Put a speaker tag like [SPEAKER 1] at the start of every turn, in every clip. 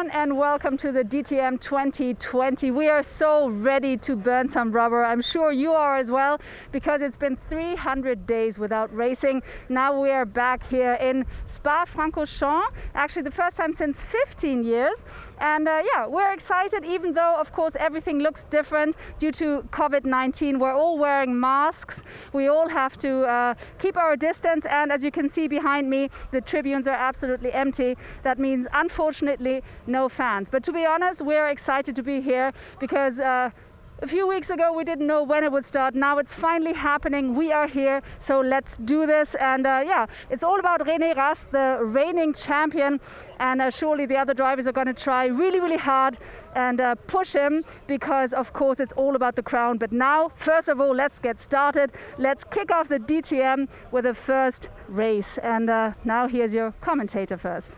[SPEAKER 1] everyone, and welcome to the DTM 2020. We are so ready to burn some rubber. I'm sure you are as well, because it's been 300 days without racing. Now we are back here in Spa-Francorchamps, actually the first time since 15 years. And yeah, we're excited, even though, of course, everything looks different due to COVID-19. We're all wearing masks. We all have to keep our distance. And as you can see behind me, the tribunes are absolutely empty. That means, unfortunately, no fans. But to be honest, we're excited to be here because a few weeks ago we didn't know when it would start. Now it's finally happening. We are here, so let's do this. And yeah, it's all about René Rast, the reigning champion. And surely the other drivers are going to try really, really hard and push him, because of course it's all about the crown. But now, first of all, let's get started. Let's kick off the DTM with the first race. And now here's your commentator first.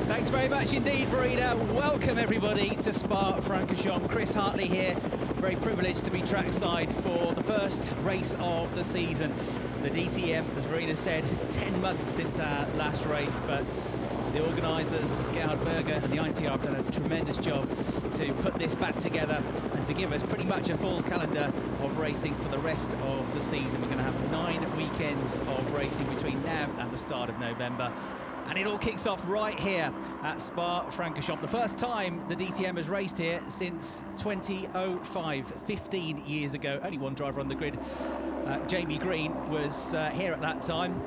[SPEAKER 2] Thanks very much indeed, Verena. Welcome everybody to Spa-Francorchamps. Chris Hartley here, very privileged to be trackside for the first race of the season. The DTM, as Verena said, 10 months since our last race, but the organisers, Gerhard Berger and the ITR, have done a tremendous job to put this back together and to give us pretty much a full calendar of racing for the rest of the season. We're going to have 9 weekends of racing between now and the start of November. And it all kicks off right here at Spa-Francorchamps. The first time the DTM has raced here since 2005, 15 years ago. Only one driver on the grid, Jamie Green, was here at that time.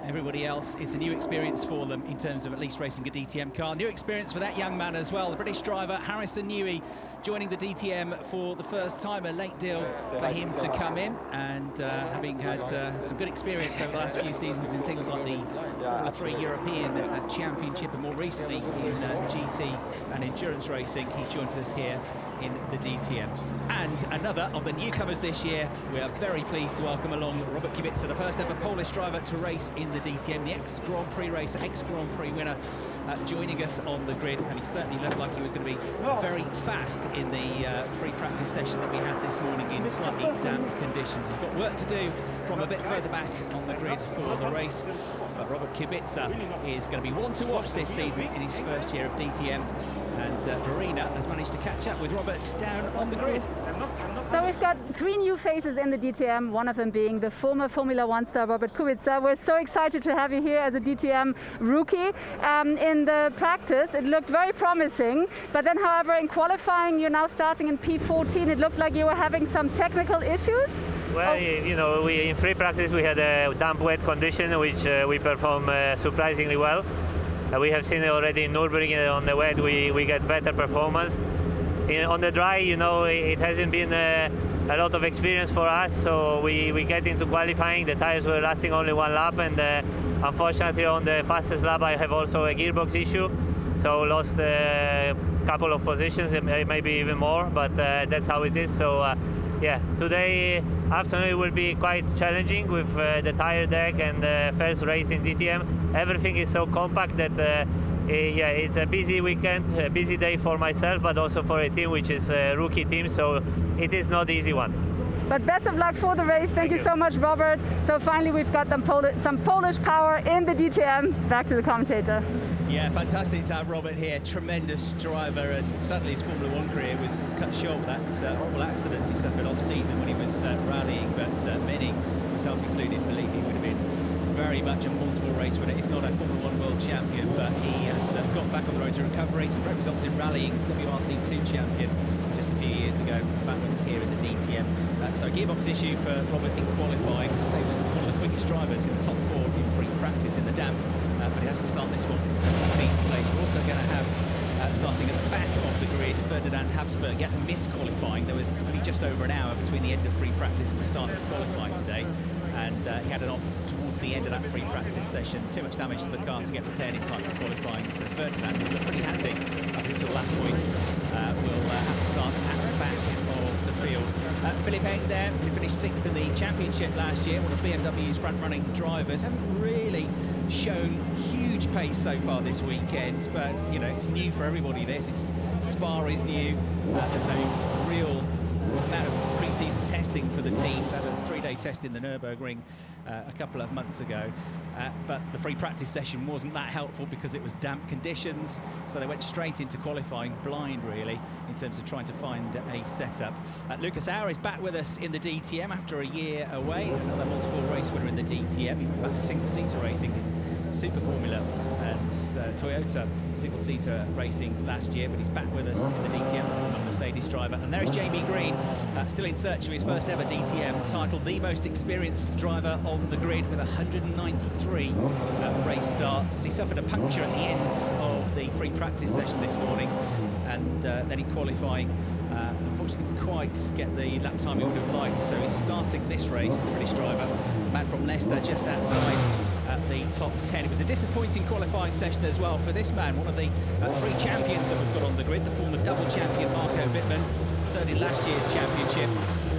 [SPEAKER 2] Everybody else, it's a new experience for them in terms of at least racing a DTM car. New experience for that young man as well, the British driver Harrison Newey, joining the DTM for the first time. A late deal for him to come in, and having had some good experience over the last few seasons in things like the Formula 3 European Championship, and more recently in GT and endurance racing, he joins us here in the DTM. And another of the newcomers this year, we are very pleased to welcome along Robert Kubica, the first ever Polish driver to race in the DTM, the ex-Grand Prix racer, ex-Grand Prix winner, joining us on the grid. And he certainly looked like he was going to be very fast in the free practice session that we had this morning in slightly damp conditions. He's got work to do from a bit further back on the grid for the race. But Robert Kubica is going to be one to watch this season in his first year of DTM. And Verena has managed to catch up with Robert down on the grid.
[SPEAKER 1] So we've got 3 new faces in the DTM, one of them being the former Formula 1 star Robert Kubica. We're so excited to have you here as a DTM rookie. In the practice, it looked very promising, but then, however, in qualifying, you're now starting in P14. It looked like you were having some technical issues.
[SPEAKER 3] Well, you know, in free practice we had a damp, wet condition, which we performed surprisingly well. We have seen it already in Nürburgring. On the wet we get better performance. On the dry, you know, it hasn't been a lot of experience for us, so we get into qualifying. The tires were lasting only 1 lap, and unfortunately on the fastest lap I have also a gearbox issue, so lost a couple of positions, maybe even more, but that's how it is. So yeah, today afternoon will be quite challenging with the tire deck and the first race in DTM. Everything is so compact that yeah, it's a busy weekend, a busy day for myself, but also for a team which is a rookie team, so it is not easy one.
[SPEAKER 1] But best of luck for the race. Thank you so much, Robert. So finally we've got some Polish power in the DTM. Back to the commentator.
[SPEAKER 2] Yeah, fantastic to have Robert here. Tremendous driver, and sadly his Formula 1 career was cut short with that horrible accident he suffered off-season when he was rallying. But many, myself included, believe he would have been very much a multiple race winner, if not a Formula 1 world champion. But he has got back on the road to recovery. Some great results in rallying, WRC2 champion just a few years ago, back with us here in the DTM. So gearbox issue for Robert in qualifying. As I say, he was one of the quickest drivers in the top 4 in free practice in the damp, but he has to start this one from 14th place. We're also going to have starting at the back of the grid, Ferdinand Habsburg. He had to miss qualifying. There was only just over an hour between the end of free practice and the start of qualifying today, and he had it off towards the end of that free practice session. Too much damage to the car to get prepared in time for qualifying. So Ferdinand, who looked pretty handy up until that point, will have to start at the back of the field. Philipp Eng there, who finished 6th in the championship last year, one of BMW's front-running drivers, hasn't really shown huge pace so far this weekend, but you know, it's new for everybody. Spa is new. There's no real amount of pre-season testing for the team. They've had a 3 3-day test in the Nürburgring a couple of months ago, but the free practice session wasn't that helpful because it was damp conditions, so they went straight into qualifying blind, really, in terms of trying to find a setup. Lucas Auer is back with us in the DTM after a year away, another multiple race winner in the DTM. He went back to single-seater racing in Super Formula and Toyota single-seater racing last year, but he's back with us in the DTM, former Mercedes driver. And there is Jamie Green, still in search of his first ever DTM title, the most experienced driver on the grid with 193 race starts. He suffered a puncture at the end of the free practice session this morning, and then in qualifying unfortunately didn't quite get the lap time he would have liked, so he's starting this race, the British driver, man from Leicester, just outside the top 10. It was a disappointing qualifying session as well for this man, one of the 3 champions that we've got on the grid, the former double champion Marco Wittmann, third in last year's championship,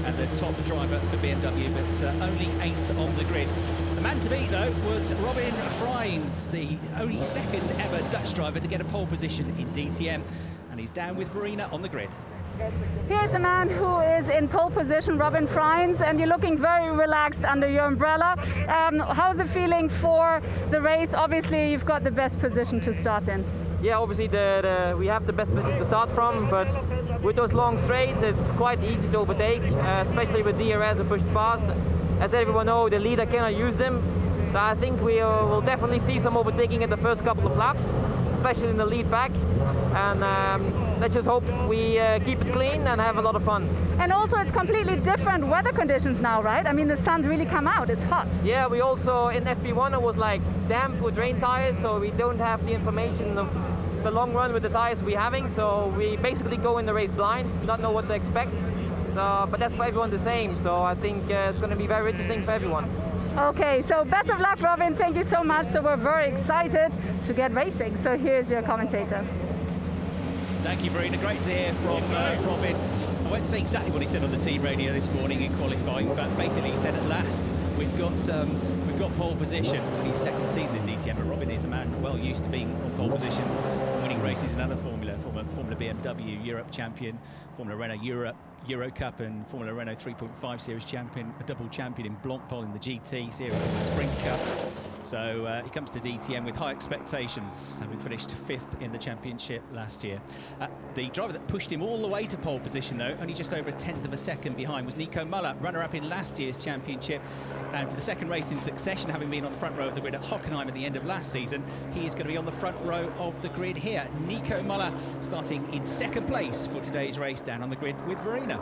[SPEAKER 2] and the top driver for BMW, but only 8th on the grid. The man to beat, though, was Robin Freins, the only second ever Dutch driver to get a pole position in DTM, and he's down with Verena on the grid.
[SPEAKER 1] Here's the man who is in pole position, Robin Freins, and you're looking very relaxed under your umbrella. How's it feeling for the race? Obviously, you've got the best position to start in.
[SPEAKER 4] Yeah, obviously we have the best position to start from, but with those long straights, it's quite easy to overtake, especially with DRS and pushed past. As everyone knows, the leader cannot use them. So I think we will definitely see some overtaking in the first couple of laps, especially in the lead back. And let's just hope we keep it clean and have a lot of fun.
[SPEAKER 1] And also it's completely different weather conditions now, right? I mean, the sun's really come out, it's hot.
[SPEAKER 4] Yeah, we also, in FP1 it was like damp with rain tires, so we don't have the information of the long run with the tires we're having. So we basically go in the race blind, not know what to expect. So, but that's for everyone the same, so I think it's going to be very interesting for everyone.
[SPEAKER 1] Okay, so best of luck, Robin. Thank you so much. So we're very excited to get racing. So here's your commentator.
[SPEAKER 2] Thank you, Verena. Great to hear from Robin. I won't say exactly what he said on the team radio this morning in qualifying, but basically he said at last we've got pole position. It's only his second season in DTM, but Robin is a man well used to being on pole position, winning races in other Formula BMW Europe champion, Formula Renault Euro Cup, and Formula Renault 3.5 Series champion, a double champion in Blancpaul in the GT Series and the Sprint Cup. So he comes to DTM with high expectations, having finished 5th in the championship last year. The driver that pushed him all the way to pole position, though, only just over 1/10 of a second behind, was Nico Müller, runner-up in last year's championship. And for the second race in succession, having been on the front row of the grid at Hockenheim at the end of last season, he is going to be on the front row of the grid here. Nico Müller starting in second place for today's race down on the grid with Verena.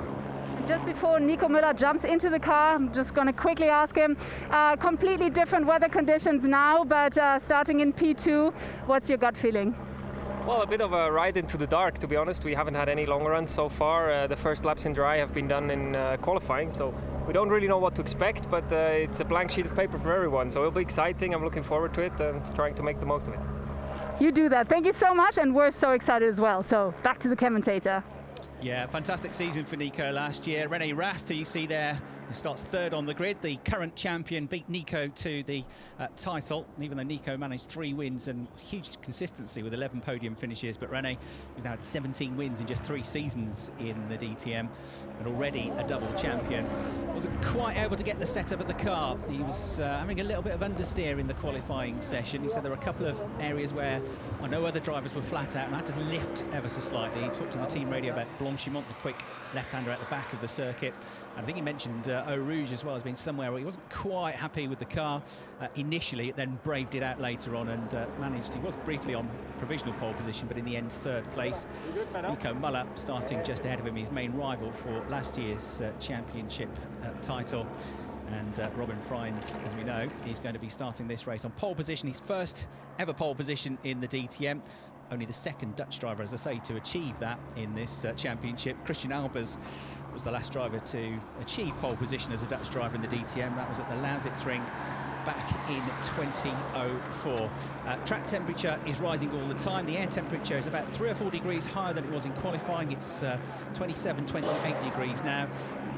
[SPEAKER 1] Just before Nico Müller jumps into the car, I'm just going to quickly ask him, completely different weather conditions now, but starting in P2, what's your gut feeling?
[SPEAKER 5] Well, a bit of a ride into the dark, to be honest. We haven't had any long runs so far. The first laps in dry have been done in qualifying, so we don't really know what to expect, but it's a blank sheet of paper for everyone, so it'll be exciting. I'm looking forward to it and trying to make the most of it.
[SPEAKER 1] You do that. Thank you so much, and we're so excited as well. So back to the commentator.
[SPEAKER 2] Yeah, fantastic season for Nico last year. René Rast, who you see there, who starts 3rd on the grid, the current champion, beat Nico to the title. And even though Nico managed 3 wins and huge consistency with 11 podium finishes, but René, who's now had 17 wins in just 3 seasons in the DTM, and already a double champion, wasn't quite able to get the setup of the car. He was having a little bit of understeer in the qualifying session. He said there were a couple of areas where I know other drivers were flat out and had to lift ever so slightly. He talked on the team radio about Blanchimont, the quick left-hander at the back of the circuit. And I think he mentioned Eau Rouge as well as being somewhere where he wasn't quite happy with the car initially, then braved it out later on and managed. He was briefly on provisional pole position, but in the end 3rd place. Nico Müller starting just ahead of him, his main rival for last year's championship title. And Robin Freins, as we know, is going to be starting this race on pole position, his first ever pole position in the DTM. Only the second Dutch driver, as I say, to achieve that in this championship. Christian Albers was the last driver to achieve pole position as a Dutch driver in the DTM. That was at the Lausitzring back in 2004. Track temperature is rising all the time. The air temperature is about 3 or 4 degrees higher than it was in qualifying. It's 27, 28 degrees now.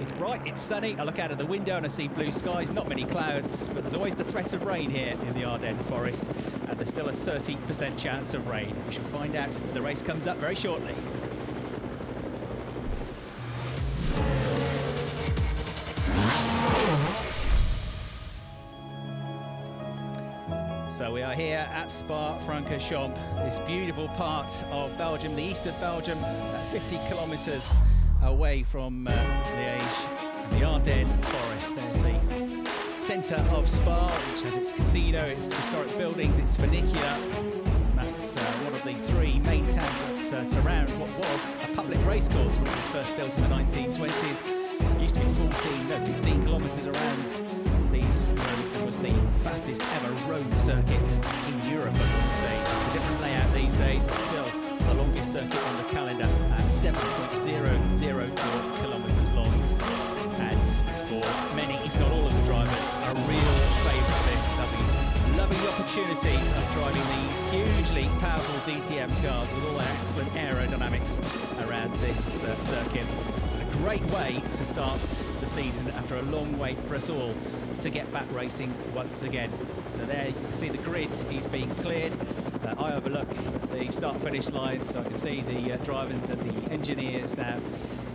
[SPEAKER 2] It's bright, it's sunny. I look out of the window and I see blue skies, not many clouds, but there's always the threat of rain here in the Ardennes forest, and there's still a 30% chance of rain. We shall find out when the race comes up very shortly. So we are here at Spa-Francorchamps, this beautiful part of Belgium, the east of Belgium, 50 kilometres away from Liège, the Ardennes forest. There's the centre of Spa, which has its casino, its historic buildings, its funicular. That's one of the three main towns that surround what was a public racecourse when it was first built in the 1920s. It used to be 15 kilometres around these roads, and was the fastest ever road circuit in Europe at one stage. It's a different layout these days, but still the longest circuit on the calendar at 7.004 kilometres long. And for many, if not all of the drivers, a real favourite this. They'll be loving the opportunity of driving these hugely powerful DTM cars with all their excellent aerodynamics around this circuit. A great way to start the season after a long wait for us all to get back racing once again. So there you can see the grid is being cleared. I overlook the start-finish line, so I can see the drivers and the engineers now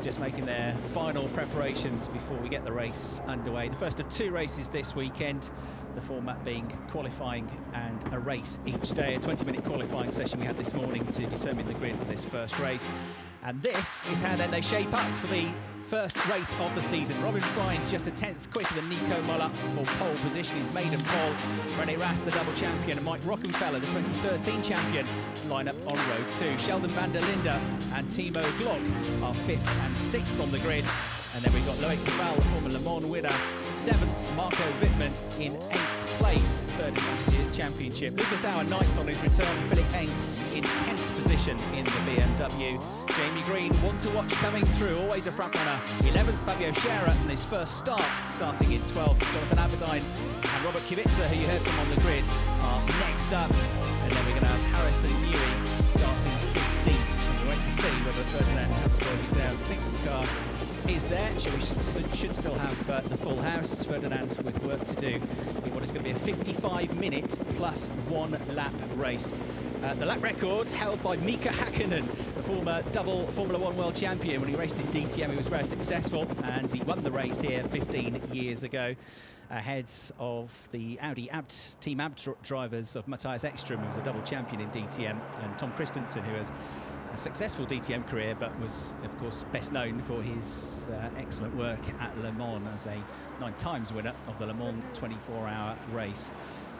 [SPEAKER 2] just making their final preparations before we get the race underway. The first of two races this weekend, the format being qualifying and a race each day. A 20-minute qualifying session we had this morning to determine the grid for this first race. And this is how then they shape up for the first race of the season. Robin Frijns just a tenth quicker than Nico Müller for pole position, his maiden pole. René Rast, the double champion, and Mike Rockenfeller, the 2013 champion, line up on row 2. Sheldon van der Linde and Timo Glock are 5th and 6th on the grid. And then we've got Loïc Duval, the former Le Mans winner, 7th. Marco Wittmann in 8th place, 3rd in last year's championship. Lucas Auer 9th on his return. Philip Eng in 10th position in the BMW. Jamie Green, one to watch coming through, always a front runner. 11th, Fabio Scherer, and his first start, starting in 12th. Jonathan Aberdeen and Robert Kubica, who you heard from on the grid, are next up. And then we're going to have Harrison Newey starting 15th. And we're waiting to see whether Ferdinand Habsburg is there. I think the car is there. We should still have the full house. Ferdinand with work to do in what is going to be a 55-minute plus 1 lap race. The lap record held by Mika Häkkinen, the former double Formula 1 world champion. When he raced in DTM, he was very successful, and he won the race here 15 years ago, ahead of the Audi Team Abt drivers of Matthias Ekström, who was a double champion in DTM, and Tom Christensen, who has a successful DTM career, but was, of course, best known for his excellent work at Le Mans as a 9 times winner of the Le Mans 24-hour race.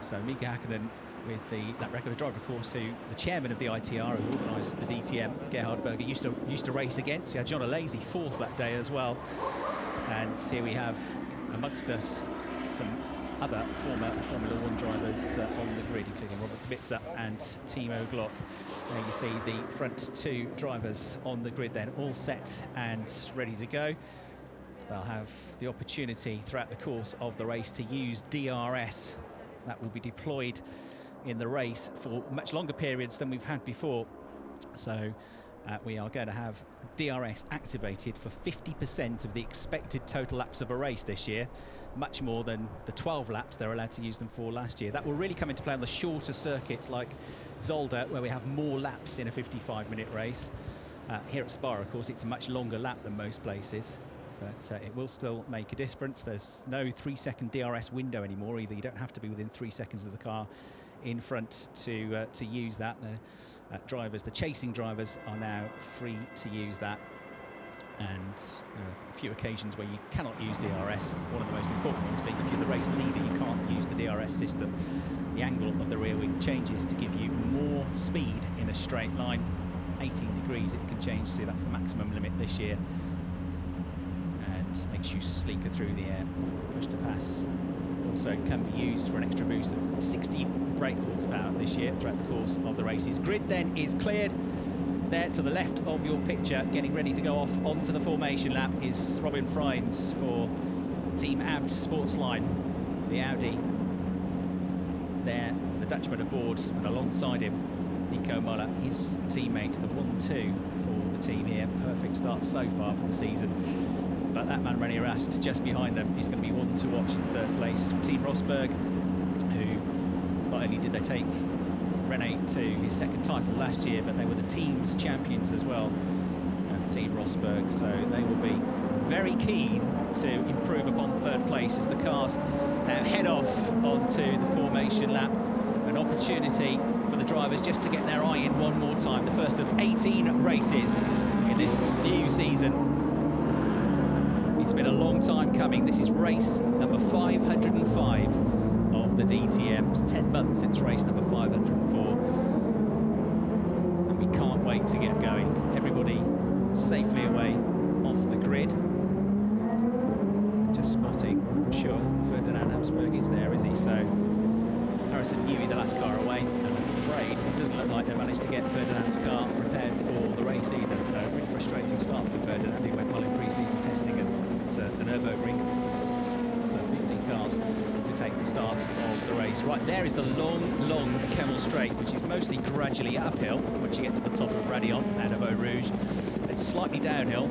[SPEAKER 2] So Mika Häkkinen with the lap record, a driver, of course, who the chairman of the ITR, who organised the DTM, Gerhard Berger, used to race against. We had John Alesi 4th that day as well. And here we have amongst us some other former Formula 1 drivers on the grid, including Robert Kubica and Timo Glock. There you see the front 2 drivers on the grid then, all set and ready to go. They'll have the opportunity throughout the course of the race to use DRS. That will be deployed in the race for much longer periods than we've had before. So we are going to have DRS activated for 50% of the expected total laps of a race this year, much more than the 12 laps they're allowed to use them for last year. That will really come into play on the shorter circuits like Zolder, where we have more laps in a 55-minute race. Here at Spa, of course, it's a much longer lap than most places, but it will still make a difference. There's no 3-second DRS window anymore either. You don't have to be within 3 seconds of the car in front to use that. The drivers, the chasing drivers, are now free to use that. And a few occasions where you cannot use DRS, one of the most important ones being if you're the race leader, you can't use the DRS system. The angle of the rear wing changes to give you more speed in a straight line. 18 degrees it can change to, that's the maximum limit this year. And makes you sleeker through the air. Push to pass also can be used for an extra boost of 60 brake horsepower this year throughout the course of the races. Grid then is cleared. There to the left of your picture, getting ready to go off onto the formation lap, is Robin Frijns for Team Abt Sportsline, the Audi. There, the Dutchman aboard, and alongside him, Nico Müller, his teammate, the 1-2 for the team here. Perfect start so far for the season. But that man, René Rast, just behind them, is going to be one to watch in 3rd place for Team Rosberg, who not only did they take René to his 2nd title last year, but they were the team's champions as well, Team Rosberg. So they will be very keen to improve upon 3rd place as the cars now head off onto the formation lap. And opportunity for the drivers just to get their eye in one more time. The first of 18 races in this new season. It's been a long time coming. This is race number 505 of the DTM. It's 10 months since race number 504. And we can't wait to get going. Everybody safely away off the grid. Just spotting, I'm sure Ferdinand Habsburg is there, is he? So Harrison Newey, the last car away, and I'm afraid it doesn't look like they managed to get Ferdinand's car prepared for the race either. So a really frustrating start for Ferdinand. He went well in pre-season testing at the Nürburgring. So 15 cars to take the start of the race. Right there is the long Kemmel Straight, which is mostly gradually uphill once you get to the top of Raidillon out of Eau Rouge. It's slightly downhill.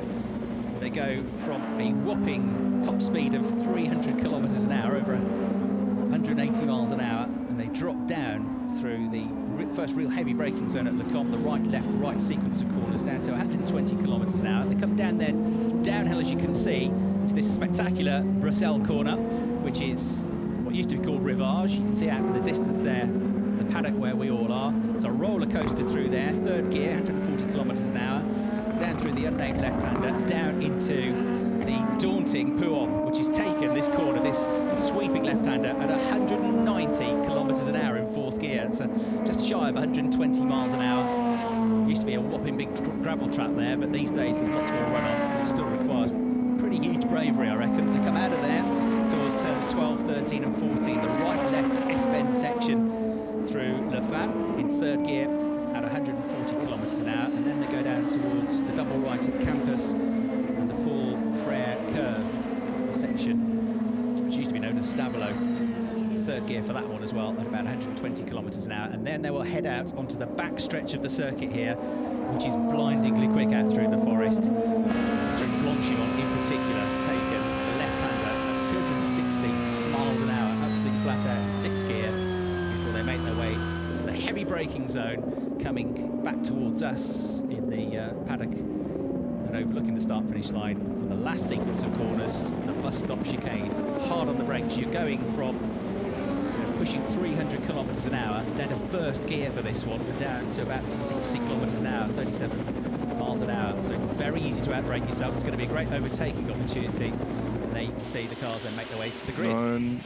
[SPEAKER 2] They go from a whopping top speed of 300 kilometers an hour, over 180 miles an hour, and they drop down through the first real heavy braking zone at Le Combe, the right sequence of corners, down to 120 kilometers an hour. They come down then downhill, as you can see, to this spectacular Bruxelles corner, which is what used to be called Rivage. You can see out in the distance there the paddock where we all are. There's a roller coaster through there, third gear, 140 kilometers an hour, down through the unnamed left-hander, down into the daunting Pouhon, which has taken this corner, this sweeping left-hander, at 190 kilometers an hour in fourth gear. So just shy of 120 miles an hour. Used to be a whopping big gravel trap there, but these days there's lots more runoff. It still requires pretty huge bravery, I reckon, to come out of there towards turns 12, 13 and 14. The right-left S-bend section through Le Fan in third gear at 140 kilometers an hour, and then they go down towards the double right at Campus and the Paul Frere curve section, which used to be known as Stavelot. Third gear for that one as well at about 120 kilometers an hour, and then they will head out onto the back stretch of the circuit here, which is blindingly quick out through the forest. Through Blanchimont in particular, taken the left-hander at 260 miles an hour, absolutely flat out in sixth gear, before they make their way to the heavy braking zone, coming back towards us in the paddock and overlooking the start-finish line from the last sequence of corners, the bus stop chicane, hard on the brakes. You're going from pushing 300 kilometers an hour down to first gear for this one, down to about 60 kilometers an hour, 37 miles an hour. So it's very easy to outbrake yourself. It's going to be a great overtaking opportunity. And there you can see the cars then make their way to the grid.
[SPEAKER 6] 9,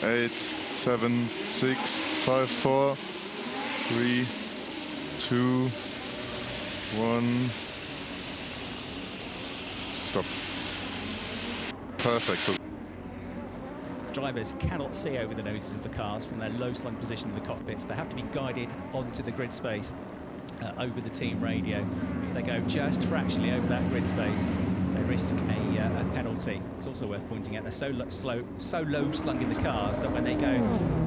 [SPEAKER 6] 8, 7, 6, 5, 4, 3, 2, 1. Stop. Perfect.
[SPEAKER 2] Drivers cannot see over the noses of the cars from their low-slung position in the cockpits. They have to be guided onto the grid space over the team radio. If they go just fractionally over that grid space, they risk a penalty. It's also worth pointing out they're so low-slung in the cars that when they go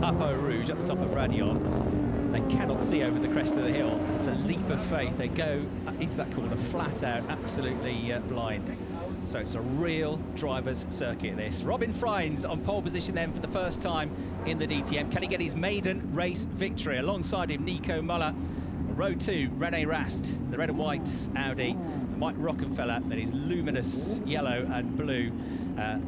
[SPEAKER 2] up Eau Rouge, up the top of Raidillon, they cannot see over the crest of the hill. It's a leap of faith. They go into that corner flat out, absolutely blind. So it's a real driver's circuit, this. Robin Freins on pole position then for the first time in the DTM. Can he get his maiden race victory? Alongside him, Nico Müller. Row 2, René Rast, the red and white Audi. Mike Rockenfeller, that is luminous yellow and blue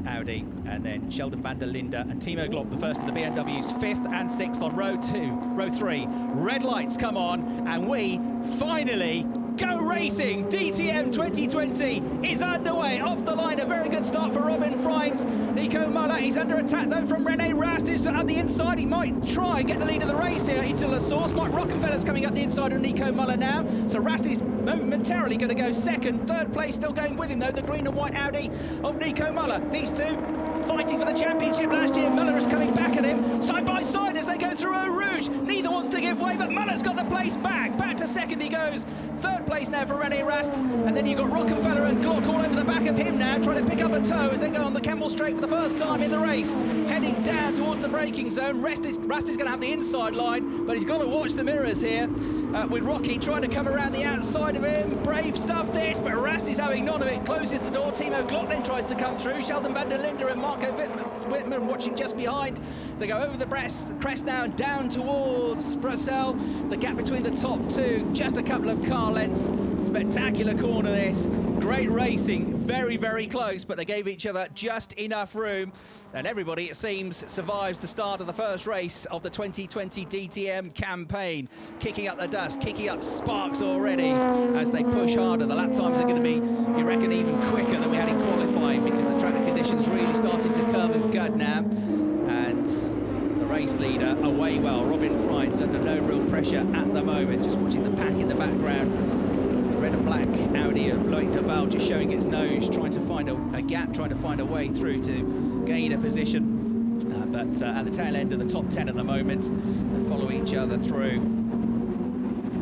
[SPEAKER 2] Audi. And then Sheldon van der Linde and Timo Glock, the first of the BMWs, 5th and 6th on row 2. Row 3, red lights come on, and we finally go racing. DTM 2020 is underway. Off the line, a very good start for Robin Freins. Nico Müller, he's under attack though from René Rast, who's at the inside. He might try and get the lead of the race here into La Source. Mike Rockenfeller's coming up the inside of Nico Müller now. So Rast is momentarily going to go second. Third place still going with him though, the green and white Audi of Nico Müller. These two fighting for the championship last year. Müller is coming back at him, side by side as they go through Eau Rouge. Neither wants to give way, but Müller's got the place back. Back to second he goes. Third place now for René Rast. And then you've got Rockenfeller and Glock all over the back of him now, trying to pick up a toe as they go on the Kemmel Straight for the first time in the race. Heading down towards the braking zone. Rast is going to have the inside line, but he's got to watch the mirrors here with Rocky trying to come around the outside of him. Brave stuff this, but Rast is having none of it. Closes the door. Timo Glock then tries to come through. Sheldon van der Linde and Mark Marco Wittmann watching just behind. They go over the crest now and down towards Brussels. The gap between the top two, just a couple of car lengths. Spectacular corner this. Great racing, very, very close, but they gave each other just enough room. And everybody, it seems, survives the start of the first race of the 2020 DTM campaign. Kicking up the dust, kicking up sparks already as they push harder. The lap times are going to be, you reckon, even quicker than we had in qualifying, because the track conditions really starting to come and gut now. And the race leader away well. Robin Fry's under no real pressure at the moment. Just watching the pack in the background. Red and black Audi of Loïc Duval just showing its nose, trying to find a gap, trying to find a way through to gain a position. But at the tail end of the top 10 at the moment, they follow each other through.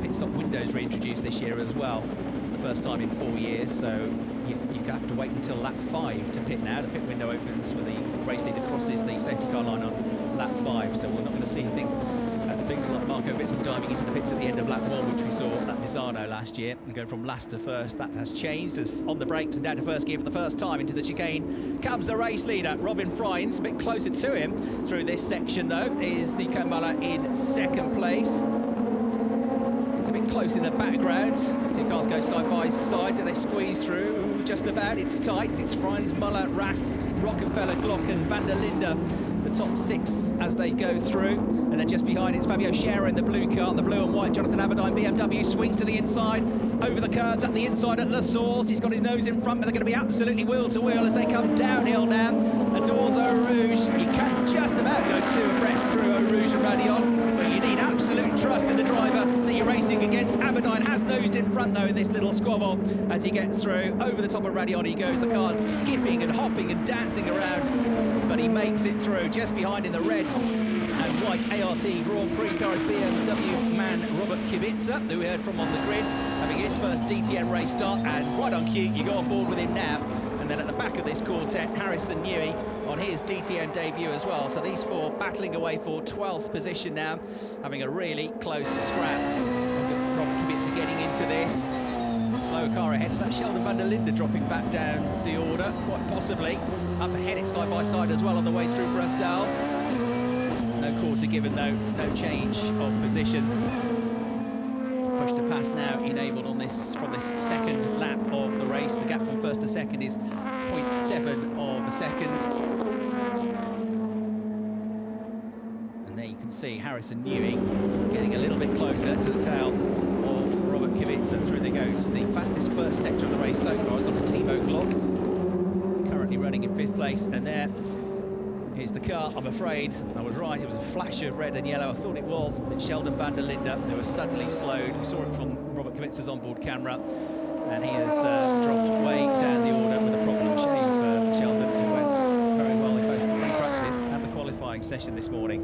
[SPEAKER 2] Pit stop windows reintroduced this year as well, for the first time in 4 years, so you have to wait until lap 5 to pit now. The pit window opens when the race leader crosses the safety car line on lap 5, so we're not going to see things like Marco Wittmann diving into the pits at the end of lap 1, which we saw at Misano last year, and going from last to first. That has changed, as on the brakes and down to first gear for the first time into the chicane comes the race leader, Robin Fryns. A bit closer to him through this section, though, is Nico Müller in second place. It's a bit close in the background. Two cars go side by side. Do they squeeze through? Just about. It's tight. It's Fryns, Müller, Rast, Rockenfeller, Glock and van der Linde. The top 6 as they go through. And then just behind it's Fabio Scherer in the blue car, the blue and white. Jonathan Aberdeen BMW swings to the inside, over the curbs, up the inside at La Source. He's got his nose in front, but they're going to be absolutely wheel to wheel as they come downhill now and towards Eau Rouge. You can just about go 2 abreast through Eau Rouge and Raidillon, but you need absolute trust in the driver that you're racing against. Aberdeen has nosed in front, though, in this little squabble as he gets through. Over the top of Raidillon he goes, the car skipping and hopping and dancing around, but he makes it through. Just behind in the red and white ART Grand Prix car is BMW man Robert Kubica, who we heard from on the grid, having his first DTM race start, and right on cue, you go on board with him now. And then at the back of this quartet, Harrison Newey on his DTM debut as well. So these 4 battling away for 12th position now, having a really close scrap. Robert Kubica getting into this. Slower car ahead. Is that Sheldon van der Linde dropping back down the order? Quite possibly. Up ahead, it's side by side as well on the way through Brussels. No quarter given though, no change of position. Push to pass now enabled on this from this second lap of the race. The gap from first to second is 0.7 of a second. And there you can see Harrison Newey getting a little bit closer to the tail of Robert Kubica. Through there goes the fastest first sector of the race so far. It's gone to Timo Glock, currently running in 5th place, and there is the car. I'm afraid I was right, it was a flash of red and yellow. I thought it was Sheldon van der Linde who was suddenly slowed. We saw it from Robert Kubica's onboard camera, and he has dropped way down the order with a problem. Shame for Sheldon, who went very well in both free practice and the qualifying session this morning.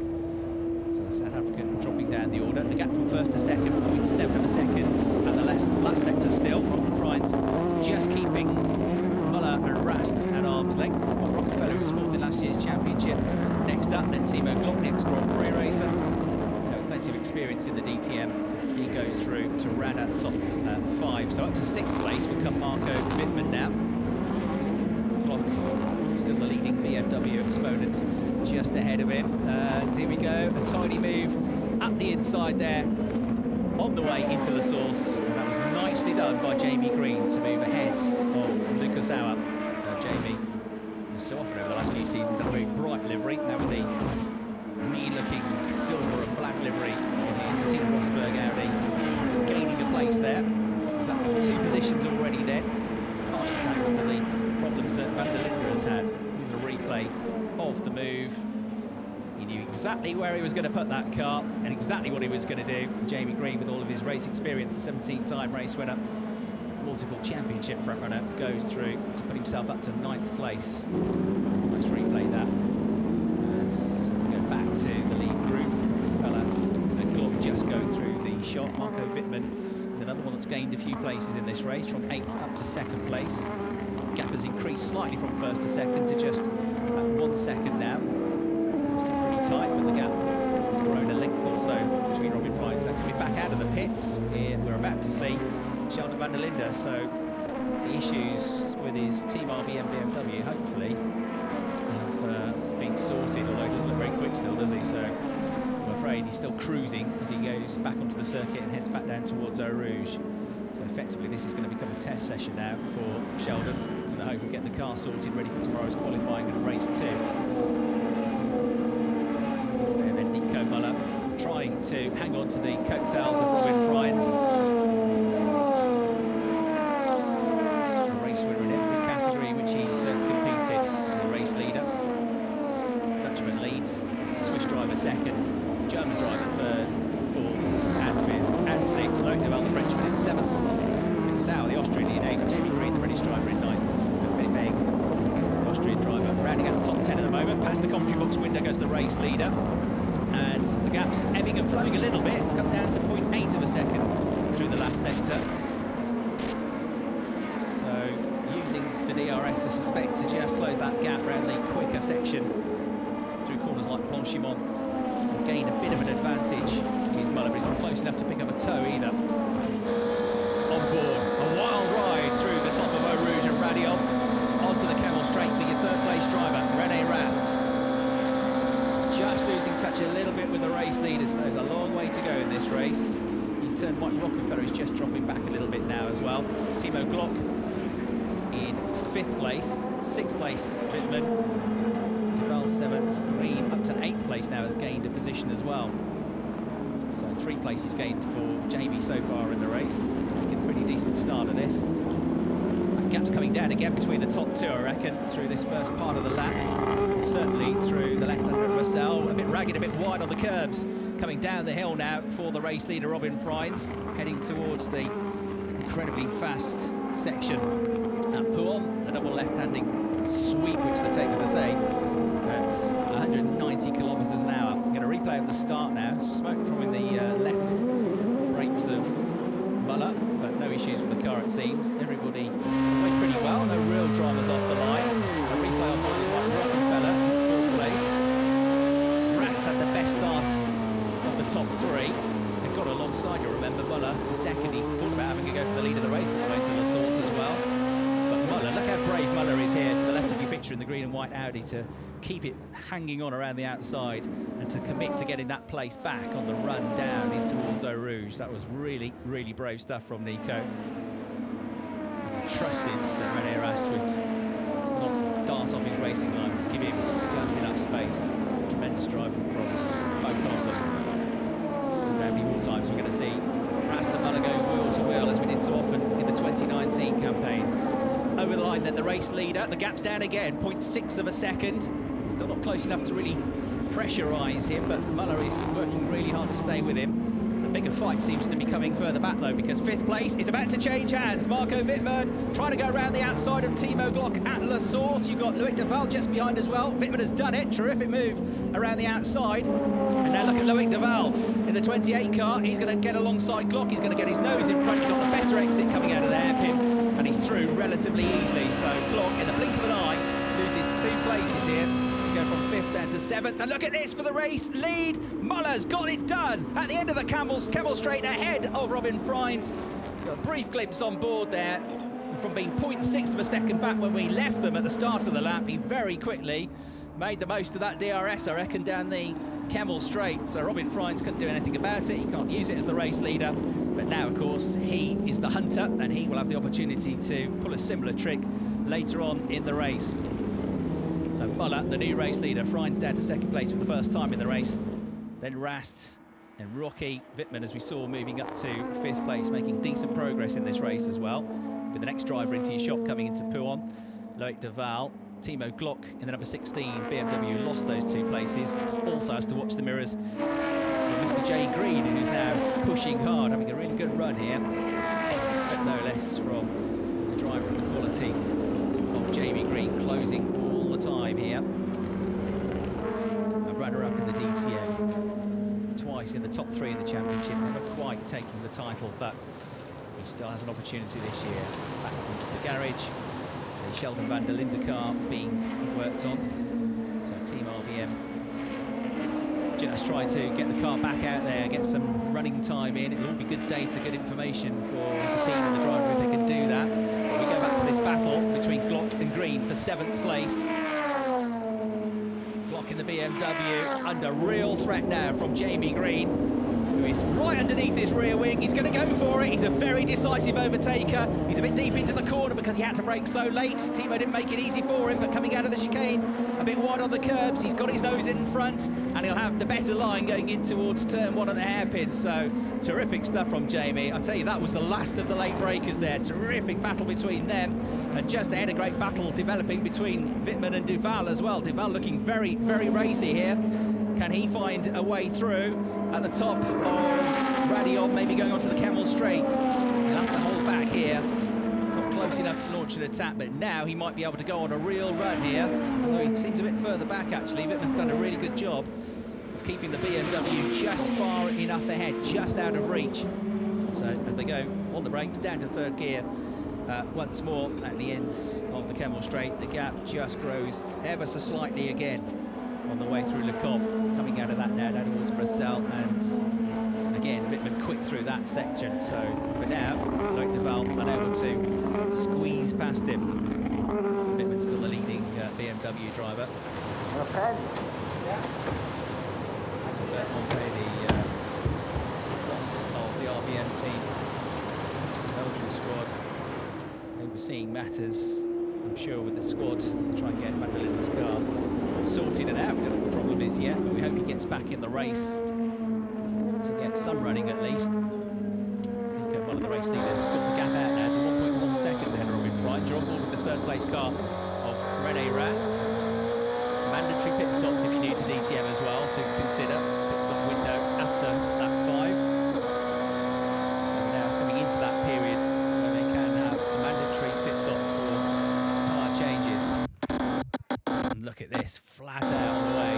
[SPEAKER 2] So the South African dropping down the order. The gap from first to second, 0.7 of a second at the last sector still. Robin Fryns just keeping Müller and Rast at arm's length, while Rockefeller, who was 4th in last year's championship. Next up, then Timo Glock, the ex-Grand Prix racer. With plenty of experience in the DTM. He goes through to run at top 5. So up to 6th place will come Marco Wittmann now. Glock, still the leading BMW exponent, just ahead of him. And here we go, a tiny move up the inside there, on the way into the source. And that was nicely done by Jamie Green to move ahead of Lucas Auer. Jamie, so often over the last few seasons, had a very bright livery. Now with the mean-looking silver and black livery on his Team Rosberg Audi, gaining a place there. He's up 2 positions already then, partially thanks to the problems that van der Linde has had. Here's a replay of the move. He knew exactly where he was going to put that car and exactly what he was going to do. Jamie Green, with all of his race experience, the 17-time race winner, multiple championship frontrunner, goes through to put himself up to 9th place. Let's replay that. As we go back to the lead group, fella and Glock just going through the shot. Marco Wittmann is another one that's gained a few places in this race, from 8th up to 2nd place. Gap has increased slightly from 1st to 2nd to just 1 second now. Still pretty tight, but the gap has grown a length or so between Robin Fryns. Coming back out of the pits, here we're about to see Sheldon van der Linde. So the issues with his Team RBM BMW hopefully being sorted, although he doesn't look very quick still, does he? So I'm afraid he's still cruising as he goes back onto the circuit and heads back down towards Eau Rouge. So effectively this is going to become a test session now for Sheldon. And I hope we get the car sorted, ready for tomorrow's qualifying and race 2. And then Nico Müller trying to hang on to the coattails of Robin Frijns. A race winner in every category in which he's competed. The race leader. Dutchman leads, Swiss driver second, German driver third, fourth and fifth and sixth. Loïc Duval, the Frenchman, in seventh. Sau, the Austrian, in eighth. Jamie Green, the British driver, in ninth. And Philip Egg, the Austrian driver, rounding out the top 10 at the moment. Past the commentary box window goes the race leader. And the gap's ebbing and flowing a little bit. It's come down to 0.8 of a second through the last sector. So using the DRS, I suspect, to just close that gap around the quicker section through corners like Blanchimont, and gain a bit of an advantage. He's Müller, but he's not close enough to pick up a toe either. On board, a wild ride through the top of Eau Rouge and Radion, onto the Camel Straight for your third place driver, René Rast. Just losing touch a little bit with the race leaders, but there's a long way to go in this race. In turn, Mike Rockefeller is just dropping back a little bit now as well. Timo Glock in 5th place, 6th place Wittmann, Duval 7th, Green up to 8th place now has gained a position as well. So 3 places gained for Jamie so far in the race. Making a pretty decent start of this. That gap's coming down again between the top 2, I reckon, through this first part of the lap. Certainly through the left-hander of Marcel, a bit ragged, a bit wide on the curbs. Coming down the hill now for the race leader, Robin Frijns, heading towards the incredibly fast section at Pouhon, the double left-handing sweep, which they take, as I say, at 190 kilometres an hour. I'm going to replay at the start now. Smoke from in the left brakes of Müller, but no issues with the car, it seems. Everybody went pretty well, no real dramas off the line. A replay on board with Mike Rockefeller in 4th place. Rast had the best start of the top 3 and got alongside, you remember, Müller for second. He thought about having a go for the lead of the race on the way to La Source as well. But Müller, look how brave Müller is here to the left of your picture in the green and white Audi, to keep it hanging on around the outside and to commit to getting that place back on the run down in towards Eau Rouge. That was really, really brave stuff from Nico. Trusted that René Rast would not dart off his racing line, give him just enough space. Tremendous driving from both of them. How many more times we're going to see Rast and Müller going wheel to wheel, as we did so often in the 2019 campaign. Over the line then, the race leader. The gap's down again, 0.6 of a second. Still not close enough to really pressurise him, but Müller is working really hard to stay with him. The bigger fight seems to be coming further back though, because 5th place is about to change hands. Marco Wittmann trying to go around the outside of Timo Glock at La Source. You've got Loïc Duval just behind as well. Wittmann has done it, terrific move around the outside. And now look at Loïc Duval in the 28 car. He's going to get alongside Glock, he's going to get his nose in front. You've got the better exit coming out of the hairpin, and he's through relatively easily. So Glock, in the blink of an eye, loses 2 places here to go from 5th down to 7th. And look at this for the race lead. Müller's got it done at the end of the Camel Straight, ahead of Robin Frijns. Got a brief glimpse on board there. From being 0.6 of a second back when we left them at the start of the lap, he very quickly made the most of that DRS, I reckon, down the Camel Straight. So Robin Frijns couldn't do anything about it. He can't use it as the race leader. But now, of course, he is the hunter, and he will have the opportunity to pull a similar trick later on in the race. So Müller, the new race leader, Frijns down to 2nd place for the first time in the race. Then Rast and Rocky Wittmann, as we saw, moving up to 5th place, making decent progress in this race as well. With the next driver into your shop coming into Pouhon, Loïc Duval. Timo Glock in the number 16 BMW lost those 2 places. Also has to watch the mirrors for Mr. Jay Green, who's now pushing hard, having a really good run here. Expect no less from the driver of the quality of Jamie Green, closing all the time here. A runner-up in the DTM, twice in the top 3 in the championship, never quite taking the title, but he still has an opportunity this year. Back into the garage, the Sheldon van der Linde car being worked on. So Team RBM just trying to get the car back out there, get some running time in. It'll all be good data, good information for the team and the driver if they can do that. We go back to this battle between Glock and Green for 7th place. the BMW, under real threat now from Jamie Green, who is right underneath his rear wing. He's going to go for it. He's a very decisive overtaker. He's a bit deep into the corner because he had to brake so late. Timo didn't make it easy for him, but coming out of the chicane, a bit wide on the curbs, he's got his nose in front, and he'll have the better line going in towards turn 1 at the hairpin. So terrific stuff from Jamie. I'll tell you, that was the last of the late breakers there. Terrific battle between them, and just ahead a great battle developing between Wittmann and Duval as well. Duval looking very, very racy here. Can he find a way through at the top of Radion, maybe going onto the Camel Straight? He'll have to hold back here. Not close enough to launch an attack, but now he might be able to go on a real run here. Although he seems a bit further back, actually. Wittmann's done a really good job of keeping the BMW just far enough ahead, just out of reach. So as they go on the brakes, down to third gear, once more at the ends of the Camel Straight, the gap just grows ever so slightly again on the way through Le Comte, coming out of that now down towards Bruxelles, and again Wittmann quick through that section. So for now, Loïc Duval unable to squeeze past him. Wittmann's still the leading BMW driver. So Montpellier, the boss of the RBM team, Belgian squad, overseeing matters, I'm sure, with the squad as they try and get Madelinda's car sorted and out. We don't know what the problem is yet, but we hope he gets back in the race to get some running at least. Nico, one of the race leaders, got the gap out now to 1.1 seconds ahead of Robin Fry. Draw ball with the third place car of René Rast. Mandatory pit stops if you're new to DTM as well to consider. Pit stop window after lap 5. So now coming into that period where they can have a mandatory pit stop for tyre changes. And look at this, flat out on the way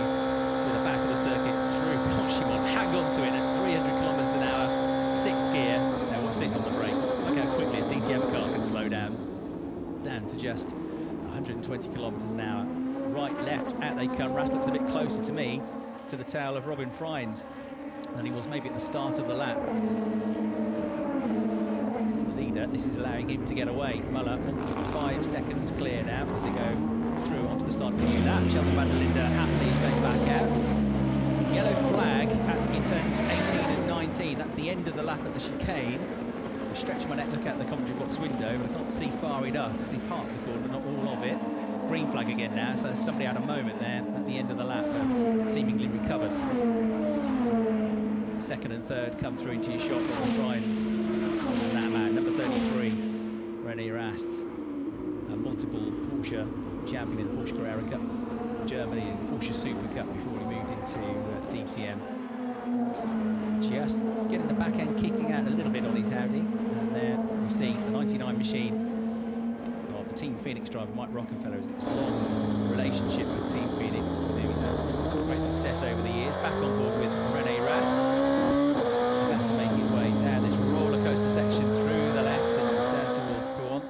[SPEAKER 2] through the back of the circuit, through Blanchimont, hang on to it at 300 kilometres an hour, 6th gear. Now watch this on the brakes. Look how quickly a DTM car can slow down to just 120 kilometres an hour. Right, left, out they come. Rast looks a bit closer to me, to the tail of Robin Freins, than he was maybe at the start of the lap. The leader, this is allowing him to get away. Müller, 1.5 seconds clear now as they go through onto the start of a new lap. Sheldon van der Linde happily is going back out. Yellow flag in turns 18 and 19. That's the end of the lap at the chicane. I stretch my neck, look out the commentary box window, but I can't see far enough. I see part of the corner, but not all of it. Green flag again now, so somebody had a moment there at the end of the lap of seemingly recovered. Second and third come through into your shot, Robin Freins. And that man, number 33, René Rast, a multiple Porsche champion in the Porsche Carrera Cup, Germany and Porsche Super Cup before he moved into DTM. Just getting the back end kicking out a little bit on his Audi, and there we see the 99 machine of the Team Phoenix driver Mike Rockenfeller. It's a long relationship with Team Phoenix, with whom he's had great success over the years. Back on board with René Rast, about to make his way down this roller coaster section through the left and down towards Pouan.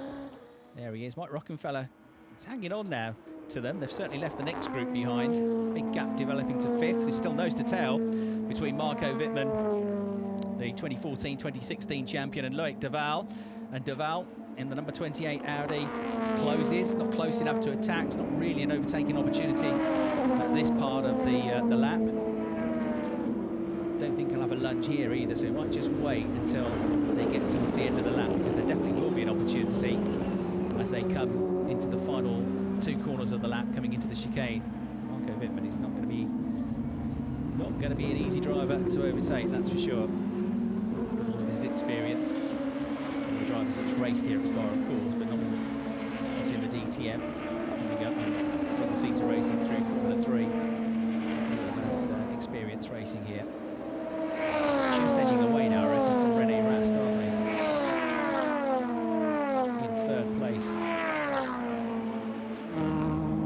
[SPEAKER 2] There he is, Mike Rockenfeller. He's hanging on now to them. They've certainly left the next group behind. Big gap developing to 5th. There's still nose to tail between Marco Wittmann, the 2014-2016 champion, and Loïc Duval. And Duval in the number 28 Audi closes, not close enough to attack. It's not really an overtaking opportunity at this part of the lap. Don't think he'll have a lunge here either, so he might just wait until they get towards the end of the lap, because there definitely will be an opportunity as they come into the final 2 corners of the lap, coming into the chicane. Marco Wittmann is not going to be an easy driver to overtake, that's for sure, with all of his experience. The drivers that's raced here at Spa, of course, but not in the DTM. Coming up in single-seater racing through Formula 3. That experience racing here. Just edging away now, I reckon, from René Rast, aren't they? In 3rd place.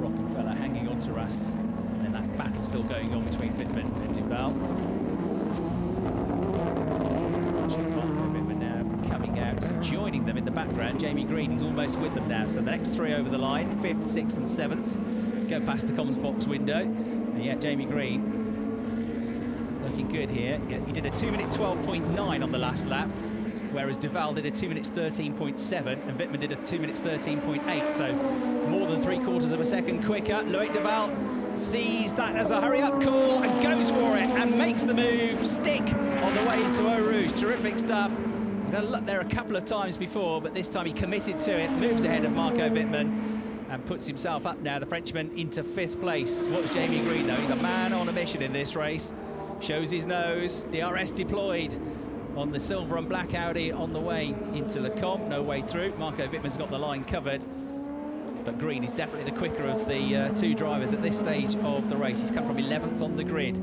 [SPEAKER 2] Rockenfeller hanging on to Rast, and then that battle still going on between Wittmann and Duval. Wittmann now coming out, so joining them in the background. Jamie Green is almost with them now, so the next 3 over the line, 5th, 6th and 7th, go past the comms box window. And yet Jamie Green looking good here. He did a 2-minute 12.9 on the last lap, whereas Duval did a 2 minutes 13.7 and Wittmann did a 2 minutes 13.8, so more than 3/4 of a second quicker. Loïc Duval sees that as a hurry-up call and goes for it and makes the move stick on the way into Eau Rouge. Terrific stuff. Done luck there a couple of times before, but this time he committed to it, moves ahead of Marco Wittmann and puts himself up now, the Frenchman, into 5th place. Watch Jamie Green, though. He's a man on a mission in this race. Shows his nose. DRS deployed on the silver and black Audi on the way into Le Comte. No way through. Marco Wittmann's got the line covered. But Green is definitely the quicker of the 2 drivers at this stage of the race. He's come from 11th on the grid.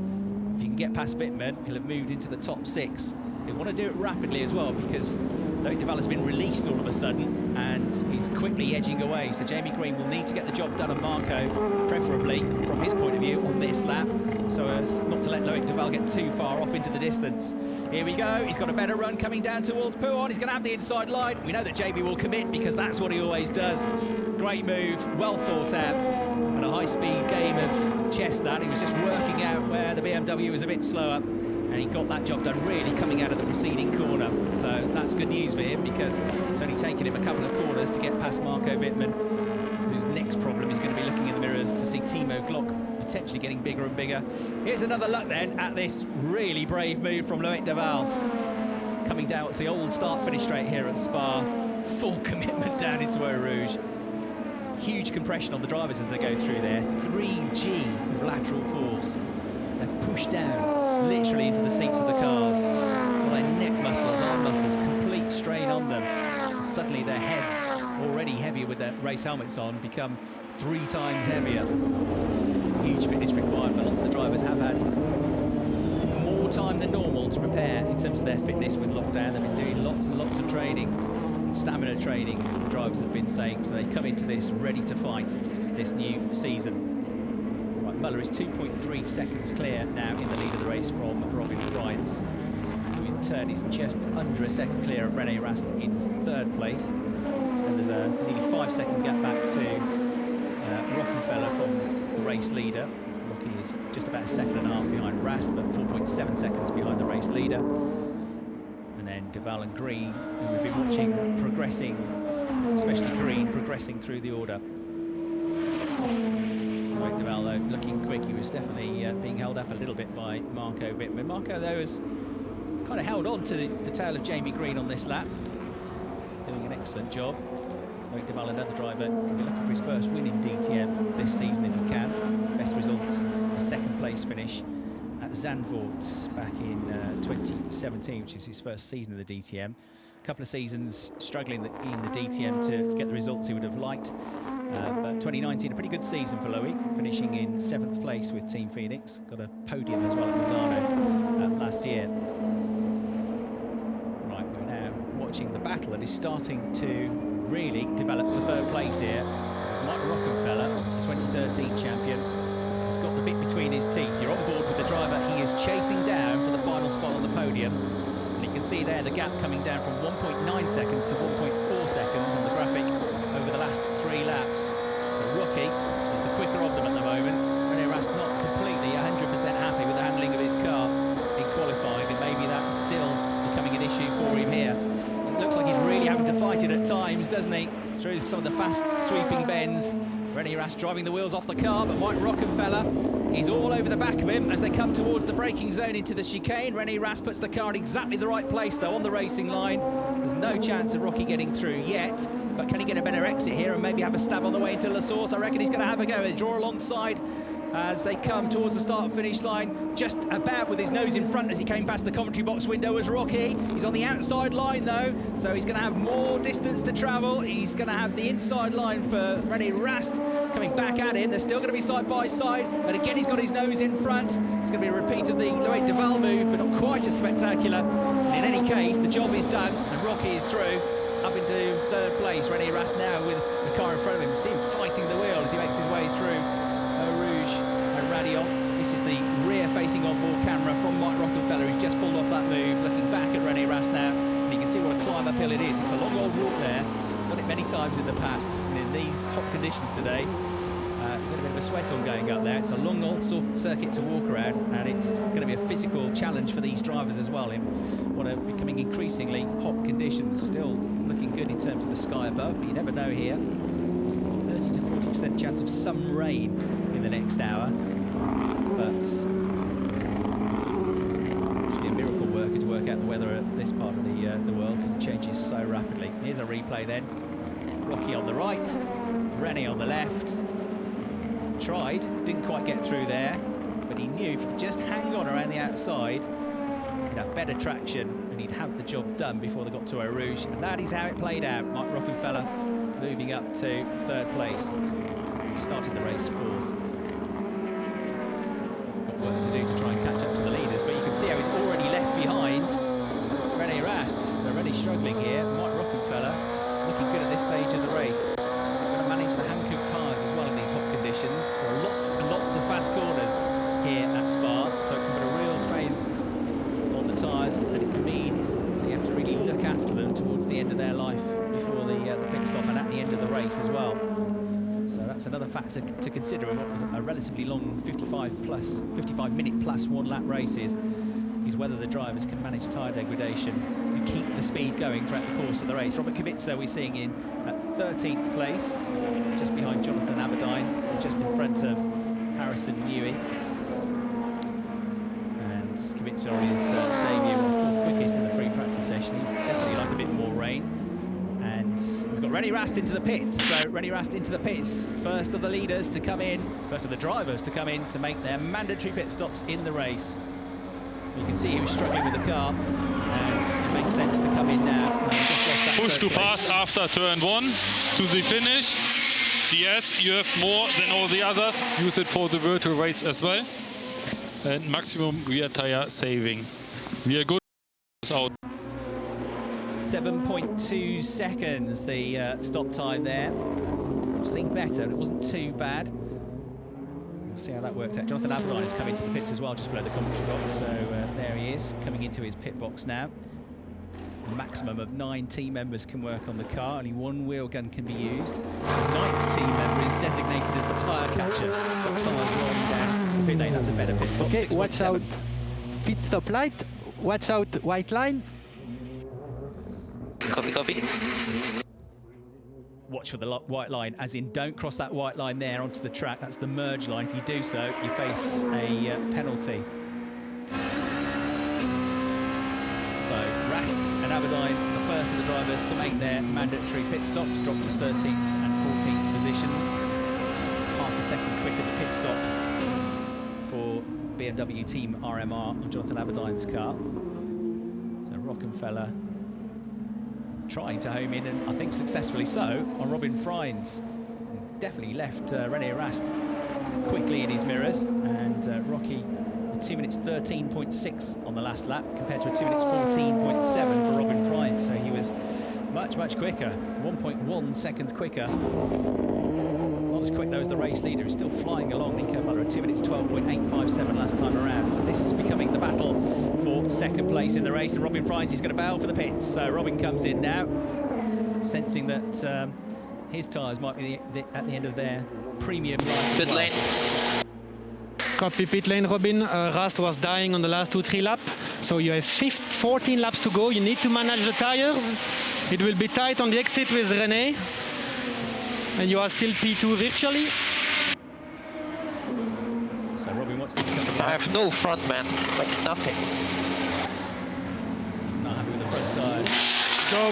[SPEAKER 2] If you can get past Wittmann, he'll have moved into the top 6. He'll want to do it rapidly as well, because Loïc Duval has been released all of a sudden and he's quickly edging away. So Jamie Green will need to get the job done on Marco, preferably from his point of view on this lap, so as not to let Loïc Duval get too far off into the distance. Here we go. He's got a better run coming down towards Pouhon. He's going to have the inside line. We know that Jamie will commit because that's what he always does. Great move, well thought out, and a high-speed game of chess that. He was just working out where the BMW was a bit slower, and he got that job done really coming out of the preceding corner. So that's good news for him, because it's only taken him a couple of corners to get past Marco Wittmann, whose next problem is going to be looking in the mirrors to see Timo Glock potentially getting bigger and bigger. Here's another look then at this really brave move from Loïc Duval. Coming down, it's the old start-finish straight here at Spa. Full commitment down into Eau Rouge. Huge compression on the drivers as they go through there. 3G of lateral force. They're pushed down literally into the seats of the cars. All their neck muscles, arm muscles, complete strain on them. Suddenly their heads, already heavier with their race helmets on, become 3 times heavier. Huge fitness required, but lots of the drivers have had more time than normal to prepare in terms of their fitness with lockdown. They've been doing lots and lots of training, and stamina training, the drivers have been saying, so they come into this ready to fight this new season. Right, Müller is 2.3 seconds clear now in the lead of the race from Robin Freins, who in turn is just under a second clear of René Rast in 3rd place. And there's a nearly 5-second gap back to Rockenfeller from the race leader. Rocky is just about a second and a half behind Rast, but 4.7 seconds behind the race leader. And then Duval and Green, who we've been watching progressing, especially Green, progressing through the order. Loïc Duval, though, looking quick. He was definitely being held up a little bit by Marco Wittmann. Marco, though, has kind of held on to the tail of Jamie Green on this lap, doing an excellent job. Loïc Duval, another driver, he'll be looking for his first win in DTM this season if he can. Best results, a 2nd place finish at Zandvoort back in 2017, which is his first season of the DTM. A couple of seasons struggling in the DTM to get the results he would have liked. But 2019, a pretty good season for Loïc, finishing in 7th place with Team Phoenix. Got a podium as well at Misano last year. Right, we're now watching the battle that is starting to really develop for 3rd place here. Mike Rockenfeller, the 2013 champion, has got the bit between his teeth. You're on board with the driver he is chasing down for the final spot on the podium. And you can see there the gap coming down from 1.9 seconds to 1.4 seconds on the graphic over the last 3 laps. So Rocky is the quicker of them at the moment. René Rast not completely 100% happy with the handling of his car in qualifying, and maybe that's still becoming an issue for him here. It looks like he's really having to fight it at times, doesn't he? Through some of the fast sweeping bends. René Rast driving the wheels off the car, but Mike Rockenfeller, he's all over the back of him as they come towards the braking zone into the chicane. René Rast puts the car in exactly the right place, though, on the racing line. There's no chance of Rocky getting through yet, but can he get a better exit here and maybe have a stab on the way into La Source? I reckon he's going to have a go. They draw alongside as they come towards the start-finish line, just about with his nose in front as he came past the commentary box window as Rocky. He's on the outside line, though, so he's going to have more distance to travel. He's going to have the inside line for René Rast coming back at him. They're still going to be side by side, but again, he's got his nose in front. It's going to be a repeat of the Loïc Duval move, but not quite as spectacular. And in any case, the job is done, and Rocky is through up into 3rd place. René Rast now with the car in front of him. You see him fighting the wheel as he makes his way through Eau Rouge and Radion. This is the rear-facing onboard camera from Mike Rockenfeller, who's just pulled off that move, looking back at René Rast now, and you can see what a climb uphill it is. It's a long old walk there. Done it many times in the past, and in these hot conditions today, you've got a bit of a sweat on going up there. It's a long old circuit to walk around, and it's going to be a physical challenge for these drivers as well in what are becoming increasingly hot conditions. Still looking good in terms of the sky above, but you never know here. There's a 30 to 40% chance of some rain in the next hour, but actually a miracle worker to work out the weather at this part of the world, because it changes so rapidly. Here's a replay then. Rocky on the right, Rennie on the left. Tried, didn't quite get through there, but he knew if he could just hang on around the outside, he'd have better traction and he'd have the job done before they got to Eau Rouge. And that is how it played out. Mike Rockenfeller moving up to 3rd place. He started the race 4th. Got work to do to try and catch up to the leaders, but you can see how he's already left behind René Rast. So René struggling here. Mike Rockenfeller looking good at this stage of the race. Going to manage the Hankook tyres as well in these hot conditions. There are lots and lots of fast corners here at Spa, so it can put a real strain on the tyres, and it can mean that you have to really look after them towards the end of their life before the pit stop and at the end of the race as well. So that's another factor to consider in what a relatively long 55-minute plus 1-lap race is whether the drivers can manage tyre degradation and keep the speed going throughout the course of the race. Robert Kubica we're seeing in at 13th place, just behind Jonathan Aberdeen, just in front of Harrison Newey. And Kubica on his debut, 4th quickest in the free practice session. He'd definitely like a bit more rain. And we've got René Rast into the pits. So René Rast into the pits, first of the leaders to come in, first of the drivers to come in to make their mandatory pit stops in the race. You can see he was struggling with the car, and it makes sense to come in now.
[SPEAKER 7] Push to pass after turn 1 to the finish. DS, you have more than all the others. Use it for the virtual race as well. And maximum rear tire saving. We are good. Out.
[SPEAKER 2] 7.2 seconds the stop time there. I've seen better, it wasn't too bad. We'll see how that works out. Jonathan Aberdeen has come into the pits as well, just below the commentary box. So there he is, coming into his pit box now. A maximum of 9 team members can work on the car. Only 1 wheel gun can be used. The 9th team member is designated as the tyre catcher. Stop tyres rolling down the pit lane. That's a better pit stop.
[SPEAKER 8] Okay, watch out. Pit stop light. Watch out. White line.
[SPEAKER 9] Copy.
[SPEAKER 2] Watch for the white line, as in don't cross that white line there onto the track. That's the merge line. If you do so, you face a penalty. So Rast and Aberdeen, the first of the drivers to make their mandatory pit stops, dropped to 13th and 14th positions. Half a second quicker the pit stop for BMW Team RMR on Jonathan Aberdeen's car. So Rockenfeller trying to home in, and I think successfully so, on Robin Freins. Definitely left René Rast quickly in his mirrors, and Rocky 2 minutes 13.6 on the last lap compared to a 2 minutes 14.7 for Robin Freins, so he was much quicker, 1.1 seconds quicker. Not as quick though as the race leader, is still flying along. Nico Müller at 2 minutes 12.857 last time around, so this is becoming the battle for second place in the race, and Robin Freins is going to bail for the pits. So Robin comes in now, sensing that his tyres might be at the end of their premium life.
[SPEAKER 9] Pit lane.
[SPEAKER 8] Copy pit lane, Robin. Rast was dying on the last 2-3 laps, so you have 14 laps to go. You need to manage the tires. It will be tight on the exit with René, and you are still P2 virtually.
[SPEAKER 2] So Robin wants to become
[SPEAKER 9] I have no front man, like nothing.
[SPEAKER 2] not happy with the front tyres.
[SPEAKER 8] Go.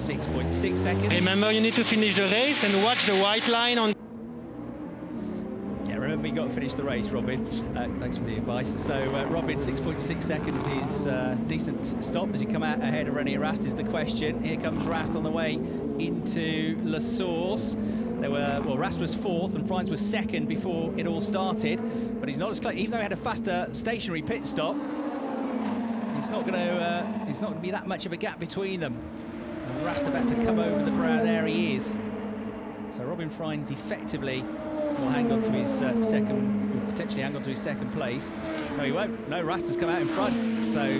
[SPEAKER 2] 6.6 seconds.
[SPEAKER 8] Remember, you need to finish the race and watch the white line on.
[SPEAKER 2] Yeah, remember you got to finish the race, Robin. Thanks for the advice. So Robin, 6.6 seconds is decent stop as you come out ahead of René Rast is the question. Here comes Rast on the way into La Source. Rast was 4th and Freins was 2nd before it all started, but he's not as close. Even though he had a faster stationary pit stop, it's not going to be that much of a gap between them. And Rast about to come over the brow. There he is. So Robin Freins effectively will hang on to his potentially hang on to his second place. No, he won't. No, Rast has come out in front. So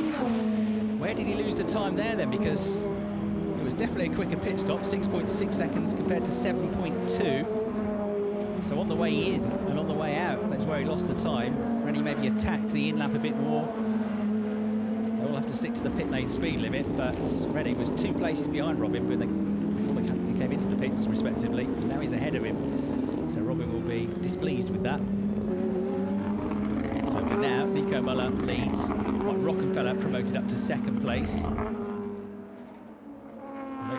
[SPEAKER 2] where did he lose the time there then? Because it was definitely a quicker pit stop, 6.6 seconds compared to 7.2. So on the way in and on the way out, that's where he lost the time. Rennie maybe attacked the in-lap a bit more. They will have to stick to the pit lane speed limit, but Rennie was 2 places behind Robin before they came into the pits, respectively. And now he's ahead of him. So Robin will be displeased with that. So for now, Nico Müller leads. Rockenfeller promoted up to second place.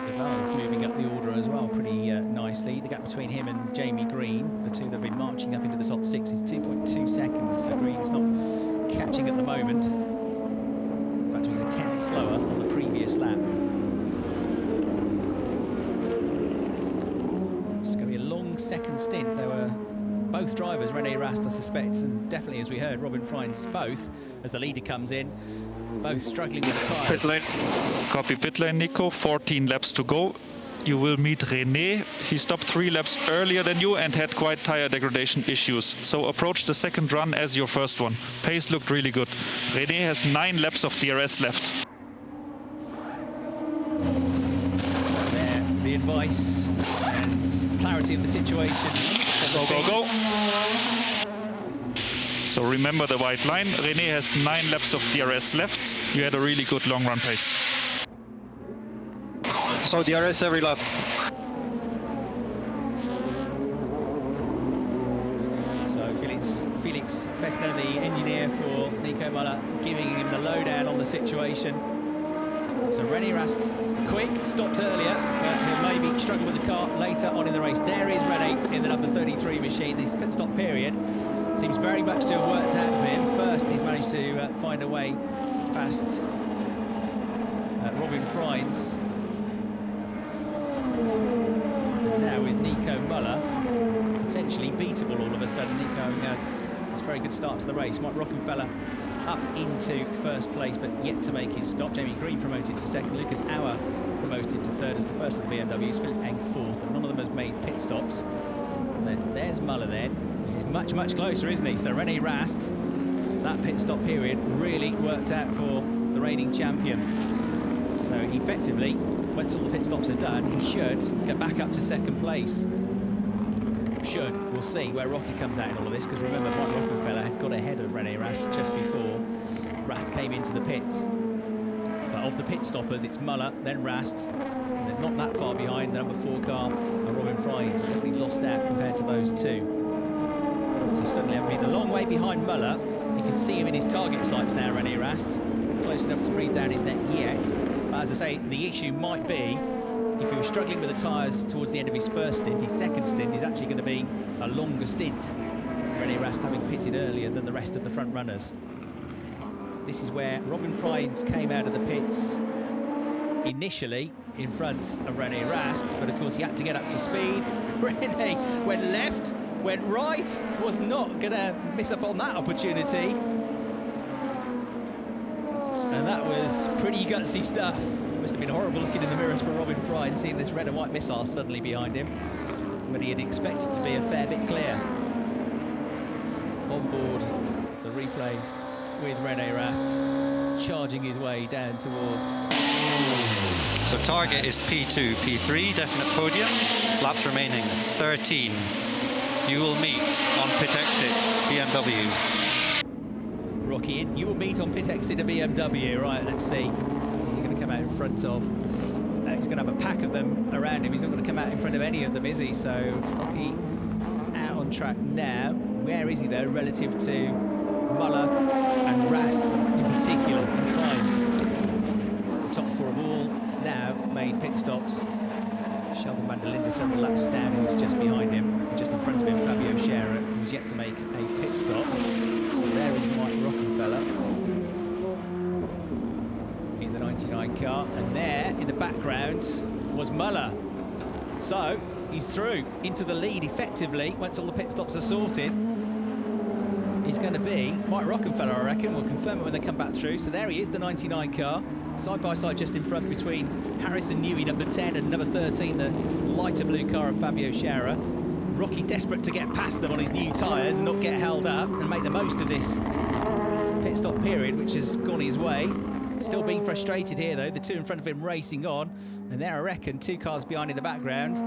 [SPEAKER 2] Duval's moving up the order as well pretty nicely. The gap between him and Jamie Green, the two that have been marching up into the top 6, is 2.2 seconds. So Green's not catching at the moment. In fact, it was a tenth slower on the previous lap. It's going to be a long second stint. There were both drivers, René Rast, I suspect, and definitely, as we heard, Robin Freins both, as the leader comes in, both struggling with the tyres.
[SPEAKER 10] Pit lane. Copy pit lane, Nico. 14 laps to go. You will meet René. He stopped 3 laps earlier than you and had quite tire degradation issues. So approach the second run as your first one. Pace looked really good. René has 9 laps of DRS left.
[SPEAKER 2] There, the advice and clarity of the situation.
[SPEAKER 10] Go, go, go. So remember the white line. René has 9 laps of DRS left. You had a really good long run pace.
[SPEAKER 9] So DRS every lap.
[SPEAKER 2] So Felix Fechner, the engineer for Nico Müller, giving him the lowdown on the situation. So René Rast, quick, stopped earlier, but he'll maybe struggle with the car later on in the race. There is René in the number 33 machine. This pit stop period seems very much to have worked out for him. First, he's managed to find a way past Robin Freins. And now with Nico Müller, potentially beatable all of a sudden. Nico, it's a very good start to the race. Mike Rockenfeller up into first place, but yet to make his stop. Jamie Green promoted to second. Lucas Auer promoted to third as the first of the BMWs. Philip Eng fourth, but none of them has made pit stops. There's Müller then. He's much, much closer, isn't he? So René Rast, that pit stop period really worked out for the reigning champion. So effectively, once all the pit stops are done, he should get back up to second place. Should. We'll see where Rocky comes out in all of this, because remember, Mike Rockenfeller had got ahead of René Rast just before Rast came into the pits. But of the pit stoppers, it's Müller, then Rast, and they're not that far behind. The number 4 car and Robin Freins have definitely lost out compared to those two. So suddenly, I mean, a long way behind Müller. You can see him in his target sights now, René Rast. Close enough to breathe down his neck yet. But as I say, the issue might be, if he was struggling with the tyres towards the end of his first stint, his second stint is actually going to be a longer stint. René Rast having pitted earlier than the rest of the front runners. This is where Robin Freins came out of the pits initially in front of René Rast, but of course he had to get up to speed. René went left, went right, was not going to miss up on that opportunity. And that was pretty gutsy stuff. Must have been horrible looking in the mirrors for Robin Freins, seeing this red and white missile suddenly behind him. But he had expected to be a fair bit clear. On board the replay with René Rast, charging his way down towards...
[SPEAKER 9] So target is P2, P3, definite podium. Laps remaining 13. You will meet on pit exit BMW.
[SPEAKER 2] Rocky in. You will meet on pit exit a BMW. Right, let's see. He's going to come out in front of... he's going to have a pack of them around him. He's not going to come out in front of any of them, is he? So Rocky out on track now. Where is he, though, relative to Müller and Rast in particular, and Freins? The top 4 of all now made pit stops. Sheldon van der Linde several laps down, who's just behind him. And just in front of him, Fabio Scherer, who's yet to make a pit stop. So there is Mike Rockenfeller in the 99 car. And there, in the background, was Müller. So he's through into the lead effectively once all the pit stops are sorted. He's going to be Mike Rockenfeller, I reckon. We'll confirm it when they come back through. So there he is, the 99 car. Side by side just in front between Harrison Newey, number 10, and number 13, the lighter blue car of Fabio Scherer. Rocky desperate to get past them on his new tyres and not get held up and make the most of this pit stop period, which has gone his way. Still being frustrated here, though. The two in front of him racing on. And there, I reckon, 2 cars behind in the background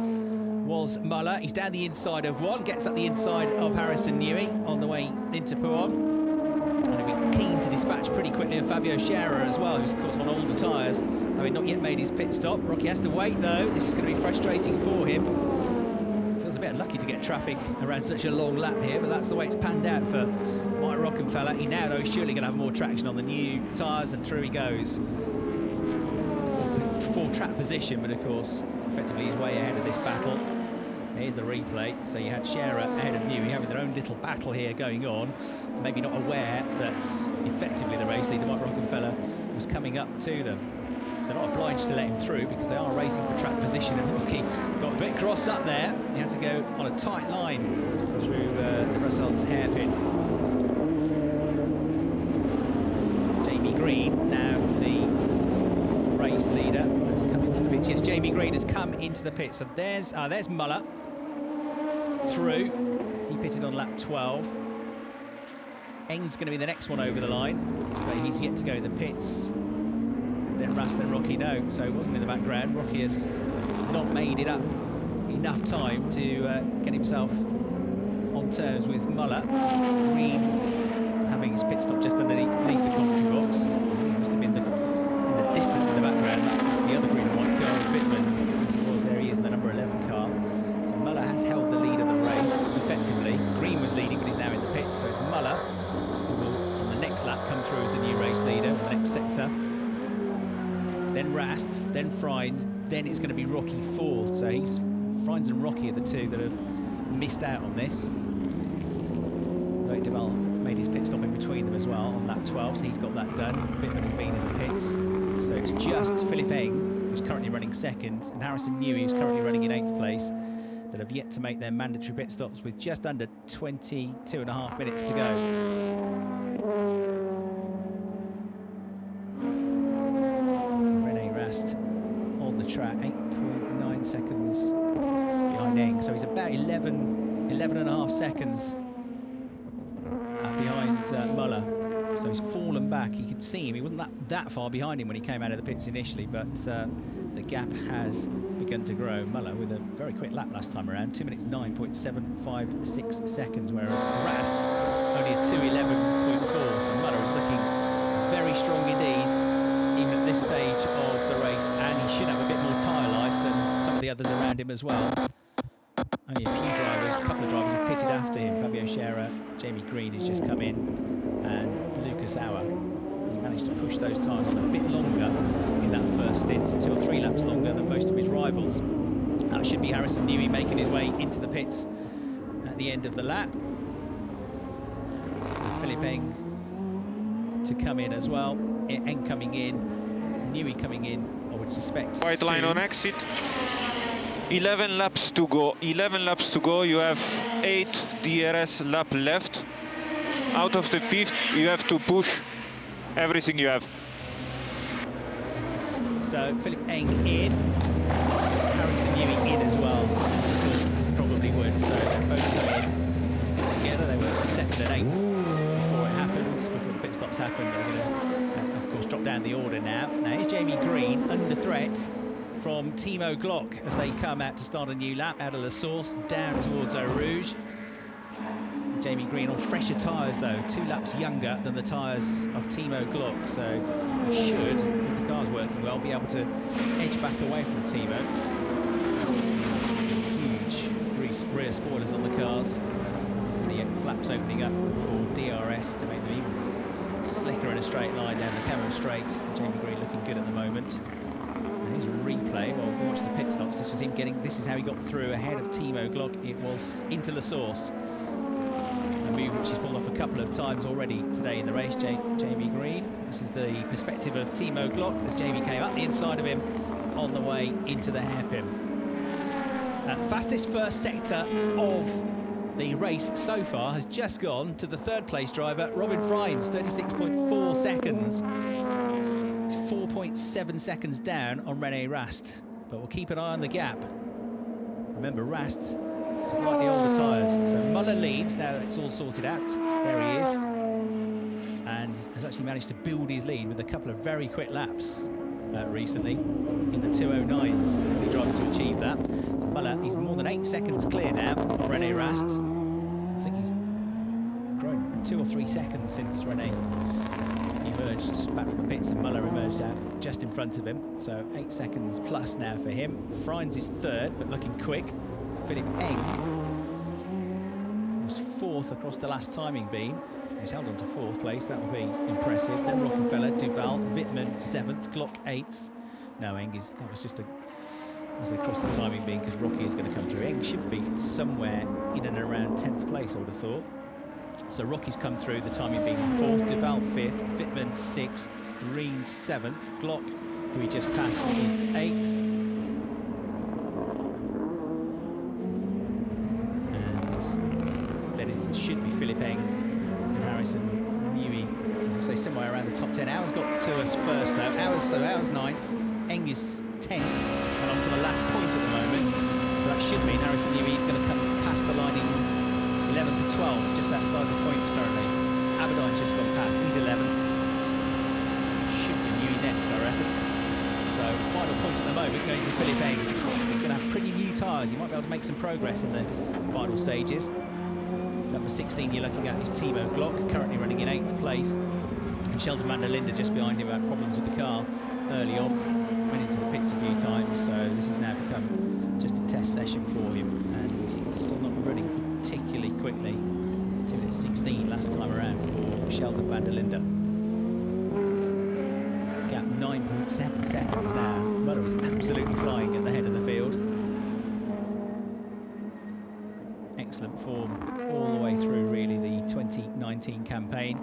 [SPEAKER 2] was Müller. He's down the inside of one, gets up the inside of Harrison Newey on the way into Pouhon. And he'll be keen to dispatch pretty quickly of Fabio Scherer as well, who's, of course, on older tyres, having he's not yet made his pit stop. Rocky has to wait though. This is going to be frustrating for him. Feels a bit unlucky to get traffic around such a long lap here, but that's the way it's panned out for Mike Rockenfeller. He now though is surely going to have more traction on the new tyres, and through he goes. Full track position, but of course effectively he's way ahead of this battle. Here's the replay. So you had Scherer ahead of Newey having their own little battle here going on, maybe not aware that effectively the race leader Mike Rockenfeller was coming up to them. They're not obliged to let him through because they are racing for track position, and Rocky got a bit crossed up there. He had to go on a tight line through the Brussels hairpin. Jamie Green, now the race leader, has he come into the pits? Yes, Jamie Green has come into the pits. So there's Müller through. He pitted on lap 12. Eng's going to be the next one over the line, but he's yet to go in the pits. Then Rast and Rocky no, so it wasn't in the background. Rocky has not made it up enough time to get himself on terms with Müller. Green having his pit stop just underneath the commentary box. He must have been in the distance in the background. The other green and white car, Wittmann, as it was, there he is in the number 11 car. So Müller has held the lead of the race effectively. Green was leading, but he's now in the pits, so it's Müller who will, on the next lap, come through as the new race leader, the next sector. Then Rast, then Freins, then it's going to be Rocky fourth. So Freins and Rocky are the two that have missed out on this. Loïc Duval made his pit stop in between them as well on lap 12, so he's got that done. Wittmann has been in the pits. So it's just Philippe Eng, who's currently running second, and Harrison Newey, who's currently running in 8th place, that have yet to make their mandatory pit stops with just under 22.5 minutes to go. On the track, 8.9 seconds behind Eng, so he's about 11.5 seconds behind Müller. So he's fallen back. You could see him, he wasn't that far behind him when he came out of the pits initially, but the gap has begun to grow. Müller with a very quick lap last time around, 2 minutes 9.756 seconds, whereas Rast only a 2:11.4. So Müller is looking very strong indeed, even at this stage of the race, and he should have a bit more tyre life than some of the others around him as well. Only a couple of drivers have pitted after him. Fabio Scherer, Jamie Green has just come in, and Lucas Auer. He managed to push those tyres on a bit longer in that first stint, 2 or 3 laps longer than most of his rivals. That should be Harrison Newey making his way into the pits at the end of the lap. Philippe Eng to come in as well. Eng coming in, Newey coming in, I would suspect.
[SPEAKER 11] White line on exit. 11 laps to go. 11 laps to go. You have 8 DRS lap left. Out of the 5th, you have to push everything you have.
[SPEAKER 2] So Philippe Eng in, Harrison Newey in as well, as he thought probably would. So they're both coming in together. They were 2nd and 8th before it happens, before the pit stops happened. They're going to, of course, drop down the order now. Now here's Jamie Green under threat from Timo Glock as they come out to start a new lap out of La Source down towards Eau Rouge. Jamie Green on fresher tyres though, 2 laps younger than the tyres of Timo Glock, so he should, if the car's working well, be able to edge back away from Timo. These huge rear spoilers on the cars, so the flaps opening up for DRS to make them even slicker in a straight line down the Camel Straight. Jamie Green looking good at the moment. His replay, well, we watched the pit stops. This was him this is how he got through ahead of Timo Glock. It was into La Source, a move which he's pulled off a couple of times already today in the race. Jamie Green. This is the perspective of Timo Glock as Jamie came up the inside of him on the way into the hairpin. Fastest first sector of the race so far has just gone to the 3rd place driver, Robin Freins, 36.4 seconds. 4.7 seconds down on René Rast, but we'll keep an eye on the gap. Remember, Rast, slightly older tyres. So Müller leads, now that it's all sorted out. There he is. And has actually managed to build his lead with a couple of very quick laps recently in the 2:09s. He'll be driving to achieve that. So Müller, he's more than 8 seconds clear now of René Rast. I think he's grown 2 or 3 seconds since René emerged back from the pits, and Müller emerged out just in front of him. So 8 seconds plus now for him. Freins is third, but looking quick. Philipp Eng was fourth across the last timing beam. He's held on to fourth place. That will be impressive. Then Rockenfeller, Duval, Wittmann seventh, Glock eighth. No, Eng is, that was just as they cross the timing beam, because Rocky is going to come through. Eng should be somewhere in and around 10th place, I would have thought. So Rocky's come through the timing beam on fourth, Duval fifth, Wittmann sixth, Green seventh, Glock, who he just passed, is eighth. And then it should be Philipp Eng and Harrison Newey, as I say, somewhere around the top 10. Auer's got to us first though. Auer's ninth, Eng is 10th, and on for the last point at the moment. So that should mean Harrison Newey is going to come past the line in 11th and 12th, just outside the points currently. Aberdine's just gone past, he's 11th. Should be Newey next, I reckon. So final point at the moment going to Philipp Eng. He's going to have pretty new tyres. He might be able to make some progress in the final stages. Number 16 you're looking at is Timo Glock, currently running in 8th place. And Sheldon van der Linde just behind him had problems with the car early on. Went into the pits a few times, so this has now become just a test session for him, and still not running particularly quickly. 2 minutes 16 last time around for Sheldon van der Linde. Gap 9.7 seconds now. Müller is absolutely flying at the head of the field. Excellent form all the way through, really, the 2019 campaign,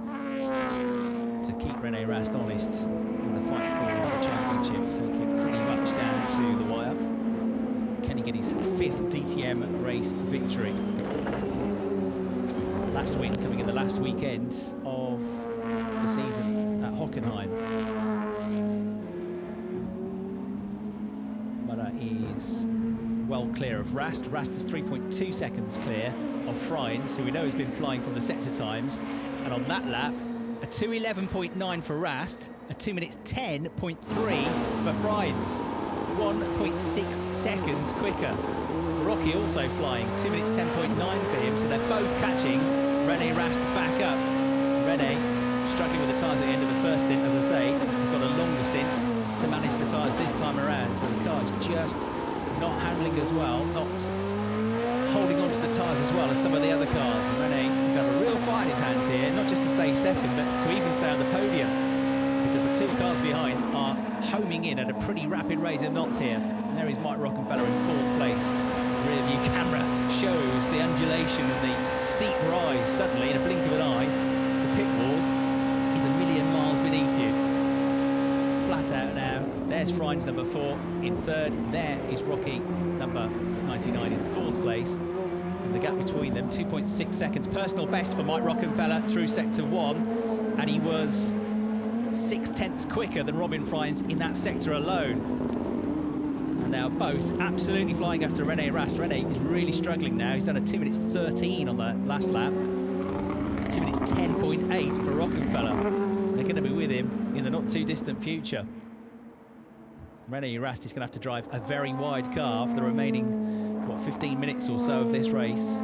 [SPEAKER 2] to keep René Rast honest in the fight for the championship, to take it pretty much down to the wire. Can he get his 5th DTM race victory? Last win coming in the last weekend of the season at Hockenheim. Müller is well clear of Rast. Rast is 3.2 seconds clear of Freins, who we know has been flying from the sector times. And on that lap, a 2:11.9 for Rast, a 2 minutes 10.3 for Freins. 1.6 seconds quicker. Rocky also flying, 2 minutes 10.9 for him, so they're both catching René Rast back up. René struggling with the tyres at the end of the first stint, as I say, has got a longer stint to manage the tyres this time around, so the car is just not handling as well, not holding on to the tyres as well as some of the other cars. And René is going to have a real fight in his hands here, not just to stay second, but to even stay on the podium, because the two cars behind are homing in at a pretty rapid rate of knots here. And there is Mike Rockenfeller in 4th place. The rear view camera shows the undulation and the steep rise suddenly in a blink of an eye. The pit wall is a million miles beneath you. Flat out now. There's Freins, number 4, in 3rd. There is Rocky, number 99, in 4th place. And the gap between them, 2.6 seconds. Personal best for Mike Rockenfeller through sector 1. And he was 0.6 quicker than Robin Freins in that sector alone. And they are both absolutely flying after René Rast. René is really struggling now. He's done a 2 minutes 13 on the last lap. 2 minutes 10.8 for Rockenfeller. They're going to be with him in the not too distant future. René Rast is going to have to drive a very wide car for the remaining, 15 minutes or so of this race,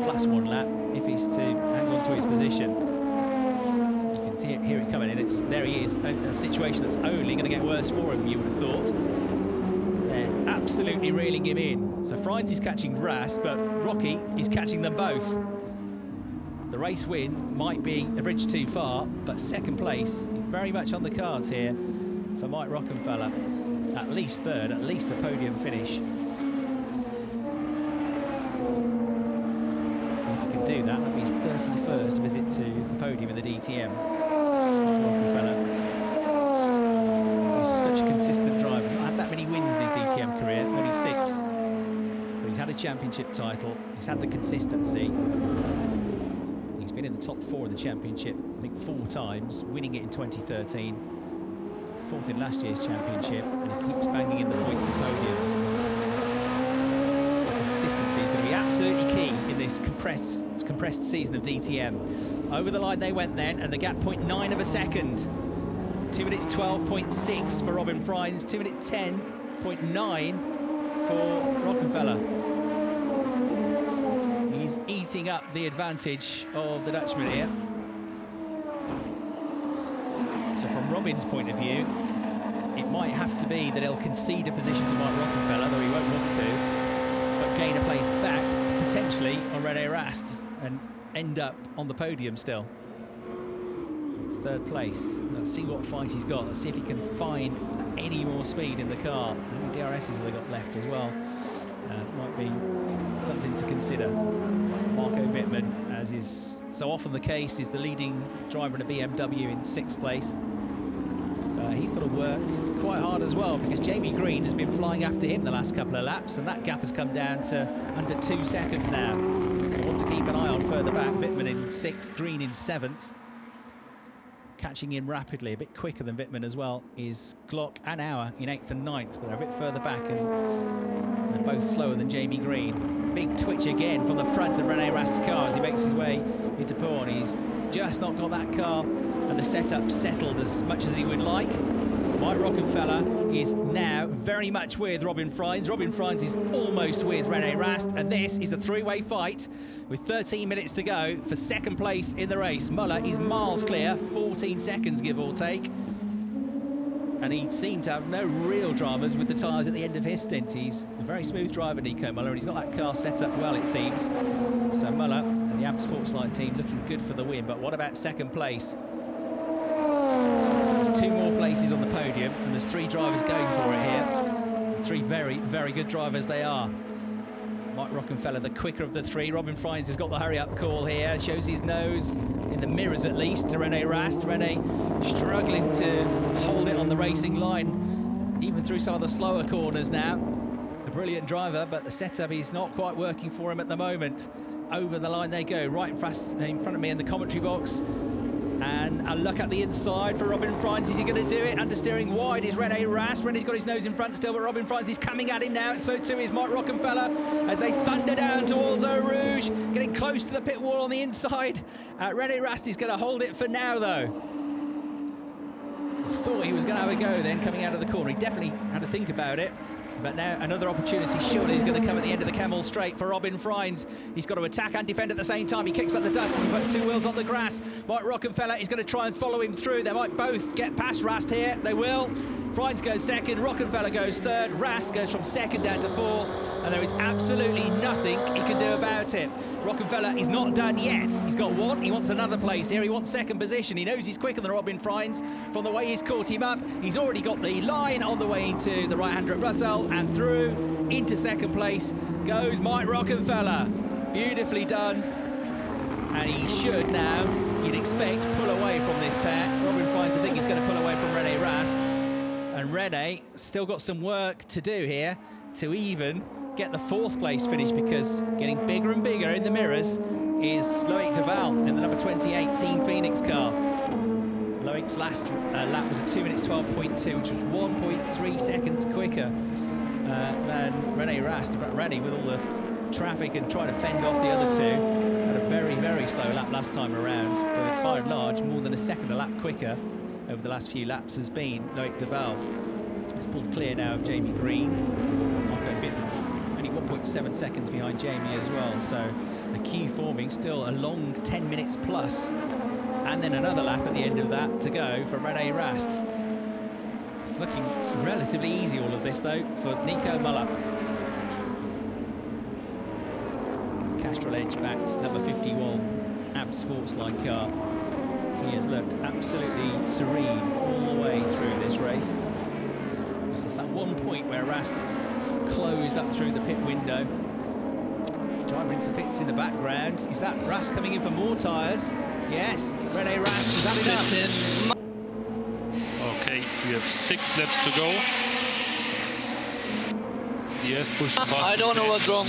[SPEAKER 2] plus 1 lap, if he's to hang on to his position. You can hear it coming in. There he is, a situation that's only going to get worse for him, you would have thought. They're absolutely reeling him in. So Freins is catching Rast, but Rocky is catching them both. The race win might be a bridge too far, but second place very much on the cards here for Mike Rockenfeller. At least 3rd, at least a podium finish. And if he can do that, that'll be his 31st visit to the podium in the DTM. Rockenfeller, who's such a consistent driver. He's not had that many wins in his DTM career, only 6. But he's had a championship title, he's had the consistency. He's been in the top 4 in the championship, I think 4 times, winning it in 2013. 4th in last year's championship, and he keeps banging in the points and podiums. The consistency is going to be absolutely key in this compressed season of DTM. Over the line they went then, and the gap 0.9 of a second. 2 minutes 12.6 for Robin Freins, 2 minutes 10.9 for Rockenfeller. He's eating up the advantage of the Dutchman here. So from Robin's point of view, it might have to be that he'll concede a position to Mike Rockenfeller, though he won't want to, but gain a place back, potentially, on Rene Rast, and end up on the podium still. Third place. Let's see what fight he's got. Let's see if he can find any more speed in the car. How many DRSs have they got left as well? Might be something to consider. Marco Wittmann, as is so often the case, is the leading driver in a BMW in 6th place. He's got to work quite hard as well, because Jamie Green has been flying after him the last couple of laps, and that gap has come down to under 2 seconds now. So want to keep an eye on further back. Wittmann in 6th, Green in 7th. Catching in rapidly, a bit quicker than Wittmann as well, is Glock and Auer in 8th and 9th, but they're a bit further back, and they're both slower than Jamie Green. Big twitch again from the front of Rene Rast's car as he makes his way into Porn. He's just not got that car and the setup settled as much as he would like. Mike Rockenfeller is now very much with Robin Freins. Robin Freins is almost with Rene Rast, and this is a three-way fight with 13 minutes to go for 2nd place in the race. Müller is miles clear, 14 seconds give or take. And he seemed to have no real dramas with the tyres at the end of his stint. He's a very smooth driver, Nico Müller, and he's got that car set up well, it seems. So Müller and the AB Sportsline team looking good for the win. But what about 2nd place? There's 2 more places on the podium, and there's 3 drivers going for it here. 3 very, very good drivers they are. Mike Rockenfeller, the quicker of the 3. Robin Freins has got the hurry-up call here. Shows his nose, in the mirrors at least, to Rene Rast. Rene struggling to hold it on the racing line, even through some of the slower corners now. A brilliant driver, but the setup is not quite working for him at the moment. Over the line they go, right in front of me in the commentary box. And a look at the inside for Robin Freins. Is he going to do it? Understeering wide is Rene Rast. Rene's got his nose in front still, but Robin Freins is coming at him now, and so too is Mike Rockenfeller as they thunder down towards Eau Rouge, getting close to the pit wall on the inside. Rene Rast is going to hold it for now, though. I thought he was going to have a go then coming out of the corner. He definitely had to think about it. But now another opportunity surely is going to come at the end of the Camel Straight for Robin Freins. He's got to attack and defend at the same time. He kicks up the dust as he puts 2 wheels on the grass. Mike Rockenfeller is going to try and follow him through. They might both get past Rast here. They will. Freins goes 2nd, Rockenfeller goes 3rd, Rast goes from 2nd down to 4th, and there is absolutely nothing he can do about it. Rockenfeller is not done yet. He's got 1, he wants another place here. He wants 2nd position. He knows he's quicker than Robin Freins from the way he's caught him up. He's already got the line on the way into the right-hander at Brussels, and through into 2nd place goes Mike Rockenfeller. Beautifully done. And he should now, you'd expect, pull away from this pair. Robin Freins, I think he's going to pull away from Rene Rast. And Rene still got some work to do here to even get the 4th place finish, because getting bigger and bigger in the mirrors is Loïc Duval in the number 28 Team Phoenix car. Loïc's last lap was a 2 minutes 12.2, which was 1.3 seconds quicker than Rene Rast. In fact, Rene, with all the traffic and trying to fend off the other 2, had a very, very slow lap last time around. But by and large, more than a second a lap quicker over the last few laps has been Loïc Duval. He's pulled clear now of Jamie Green. Marco Wittmann's only 1.7 seconds behind Jamie as well, so the queue forming, still a long 10 minutes plus, and then another lap at the end of that to go for Rene Rast. It's looking relatively easy, all of this, though, for Nico Müller. Castrol Edge-backed number 51 AB Sportsline car. He has looked absolutely serene all the way through this race. It's just that one point where Rast closed up through the pit window. Driver into the pits in the background. Is that Rast coming in for more tyres? Yes, Rene Rast has had enough.
[SPEAKER 7] Okay, we have 6 laps to go. DS pushed past.
[SPEAKER 12] I don't know what's wrong.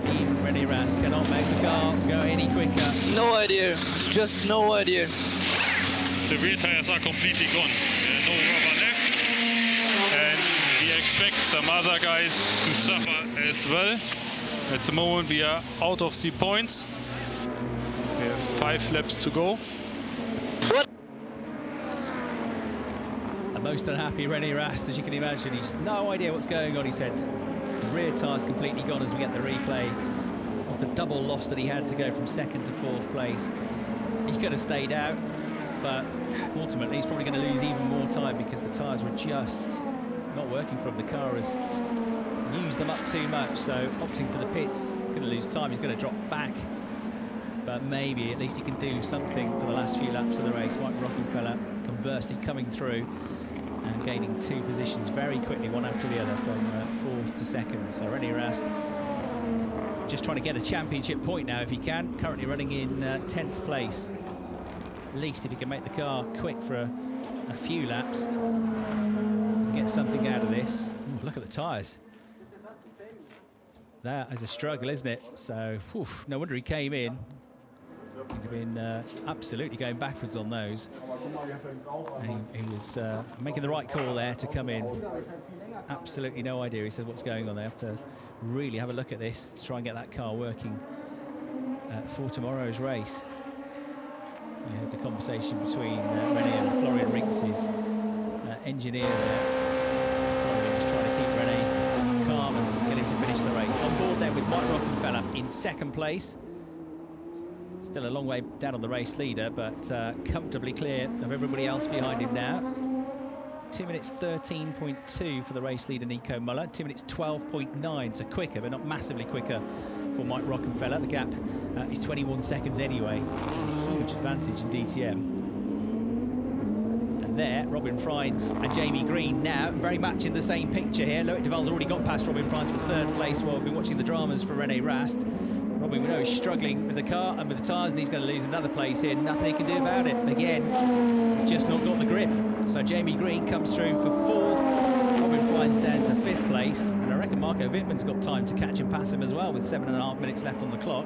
[SPEAKER 2] Even Rene Rast cannot make the car go any quicker.
[SPEAKER 12] No idea, just no idea.
[SPEAKER 7] The rear tires are completely gone. No rubber left. And we expect some other guys to suffer as well. At the moment we are out of the points. We have 5 laps to go.
[SPEAKER 12] What?
[SPEAKER 2] The most unhappy Rene Rast, as you can imagine. He's no idea what's going on, he said. The rear tyre's completely gone as we get the replay of the double loss that he had to go from 2nd to 4th place. He could have stayed out. but ultimately he's probably going to lose even more time because the tyres were just not working for him. The car has used them up too much, so opting for the pits, he's going to lose time, he's going to drop back. But maybe at least he can do something for the last few laps of the race. Mike Rockenfeller, conversely, coming through and gaining 2 positions very quickly, one after the other, from 4th to 2nd. So René Rast just trying to get a championship point now if he can. Currently running in 10th place. At least if he can make the car quick for a few laps, get something out of this. Ooh, look at the tyres. That is a struggle, isn't it? So, whew, no wonder he came in. He'd have been absolutely going backwards on those. And he was making the right call there to come in. Absolutely no idea, he said, what's going on. They have to really have a look at this to try and get that car working for tomorrow's race. You heard the conversation between René and Florian Rinks, his engineer there. Florian just trying to keep René calm and get him to finish the race. On board then with Mike Rockenfeller in 2nd place. Still a long way down on the race leader, but comfortably clear of everybody else behind him now. 2 minutes 13.2 for the race leader Nico Müller. 2 minutes 12.9, so quicker, but not massively quicker for Mike Rockenfeller. The gap is 21 seconds anyway. This is a huge advantage in DTM. And there, Robin Freins and Jamie Green now very much in the same picture here. Loïc Duval's already got past Robin Freins for 3rd place while we've been watching the dramas for René Rast. Robin, we know, he's struggling with the car and with the tyres, and he's going to lose another place here. Nothing he can do about it. Again, just not got the grip. So Jamie Green comes through for 4th. Robin Freins down to 5th place. And I reckon Marco Wittmann's got time to catch and pass him as well with 7.5 minutes left on the clock.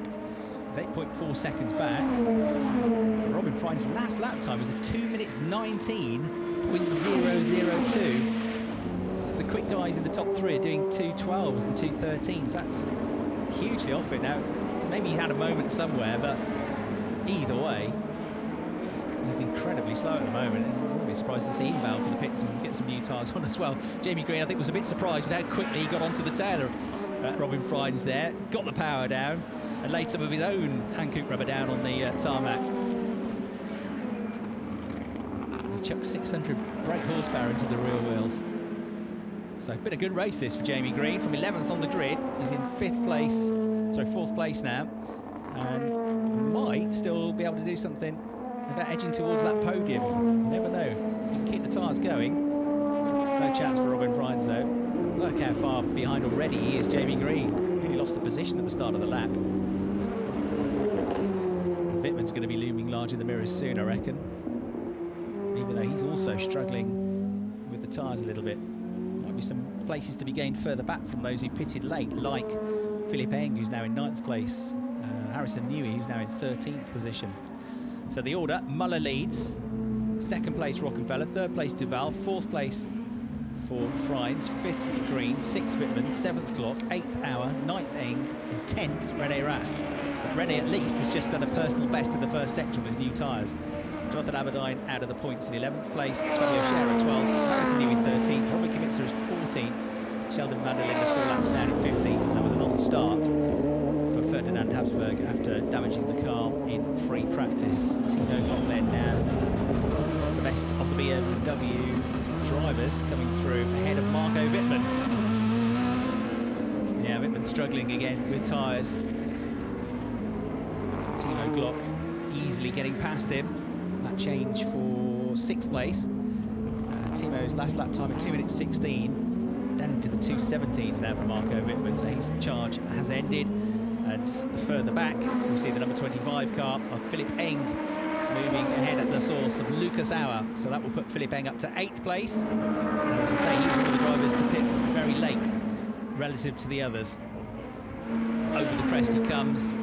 [SPEAKER 2] He's 8.4 seconds back. But Robin Freins' last lap time was a 2 minutes 19.002. The quick guys in the top 3 are doing 2:12s and 2:13s. That's hugely off it now. Maybe he had a moment somewhere, but either way, he's incredibly slow at the moment. I wouldn't be surprised to see him bound for the pits and get some new tyres on as well. Jamie Green, I think, was a bit surprised with how quickly he got onto the tail of Robin Freins there, got the power down, and laid some of his own Hankook rubber down on the tarmac. He chucked 600 brake horsepower into the rear wheels. So it's been a good race this for Jamie Green. From 11th on the grid, he's in 4th place now, and might still be able to do something about edging towards that podium. You never know. If you can keep the tyres going, no chance for Robin Freins though. Look how far behind already he is, Jamie Green. Really lost the position at the start of the lap. Wittmann's going to be looming large in the mirrors soon, I reckon. Even though he's also struggling with the tyres a little bit. Might be some places to be gained further back from those who pitted late, like Philippe Eng, who's now in 9th place, Harrison Newey, who's now in 13th position. So the order: Müller leads, 2nd place Rockenfeller, 3rd place Duval, 4th place for Freins, 5th Green, 6th Wittmann, 7th Clock, 8th Hour, 9th Eng, and 10th René Rast. But René at least has just done a personal best in the first sector with his new tyres. Jonathan Aberdeen out of the points in 11th place, Fabio Scherer 12th, Harrison Newey 13th, Robin Kubica is 14th, Sheldon van der Linde 4 laps down in 15th, and there was a non-start for Ferdinand Habsburg after damaging the car in free practice. Timo Glock then now the best of the BMW drivers coming through ahead of Marco Wittmann. Yeah, Wittmann struggling again with tyres. Timo Glock easily getting past him. That change for 6th place. Timo's last lap time at 2 minutes 16. Down into the 2:17s now for Marco Wittmann, so his charge has ended. And further back, we see the number 25 car of Philippe Eng moving ahead at the source of Lucas Auer. So that will put Philippe Eng up to 8th place. And as I say, he's one of the drivers to pit very late relative to the others. Over the crest he comes.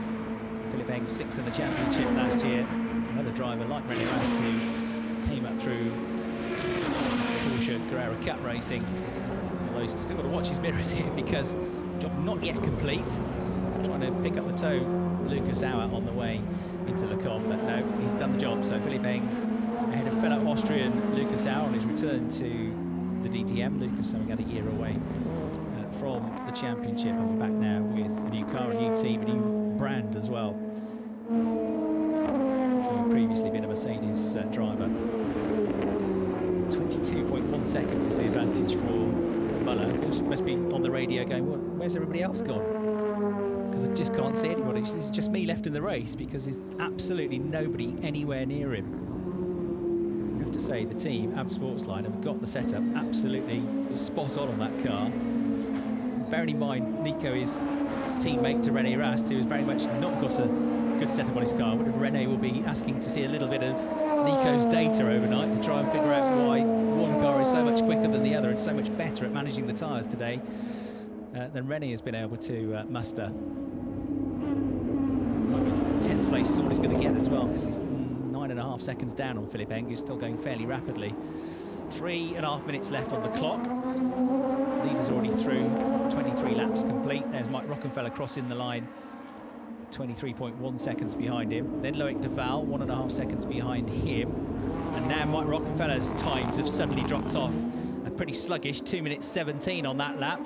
[SPEAKER 2] Philippe Eng 6th in the championship last year. Another driver like René Rast who came up through Porsche Carrera Cup racing. Although he's still got to watch his mirrors here because job not yet complete. Trying to pick up the toe, Lucas Auer on the way into Le Combe, but no, he's done the job. So Philippe Eng ahead of fellow Austrian Lucas Auer on his return to the DTM. Lucas having had a year away from the championship, and we're back now with a new car, a new team, a new brand as well. We previously been a Mercedes driver. 22.1 seconds is the advantage for Müller, who must be on the radio going, well, where's everybody else gone? Because I just can't see anybody. It's just me left in the race because there's absolutely nobody anywhere near him. I have to say, the team, Sportsline, have got the setup absolutely spot on that car. Bearing in mind, Nico is teammate to René Rast, who has very much not got a good setup on his car. I wonder if René will be asking to see a little bit of Nico's data overnight to try and figure out why one car is so much quicker than the other and so much better at managing the tyres today than René has been able to muster. 10th place is all he's going to get as well, because he's 9.5 seconds down on Philippe Eng, who's still going fairly rapidly. 3.5 minutes left on the clock. Leader's already through, 23 laps complete. There's Mike Rockenfeller crossing the line, 23.1 seconds behind him. Then Loïc Duval, 1.5 seconds behind him. And now Mike Rockenfeller's times have suddenly dropped off. A pretty sluggish 2 minutes 17 on that lap.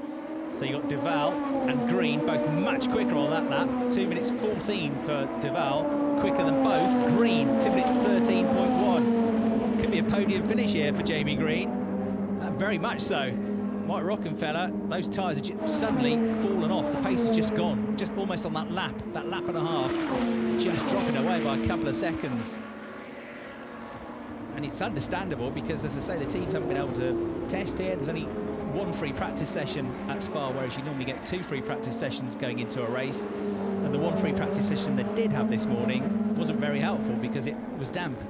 [SPEAKER 2] So you got Duval and Green both much quicker on that lap. 2 minutes 14 for Duval, quicker than both. Green, 2 minutes 13.1. Could be a podium finish here for Jamie Green. Very much so. Mike Rockenfeller, those tyres have just suddenly fallen off. The pace has just gone, just almost on that lap and a half, just dropping away by a couple of seconds. And it's understandable because, as I say, the teams haven't been able to test here. There's only one free practice session at Spa, whereas you normally get 2 free practice sessions going into a race. And the one free practice session they did have this morning wasn't very helpful because it was damp.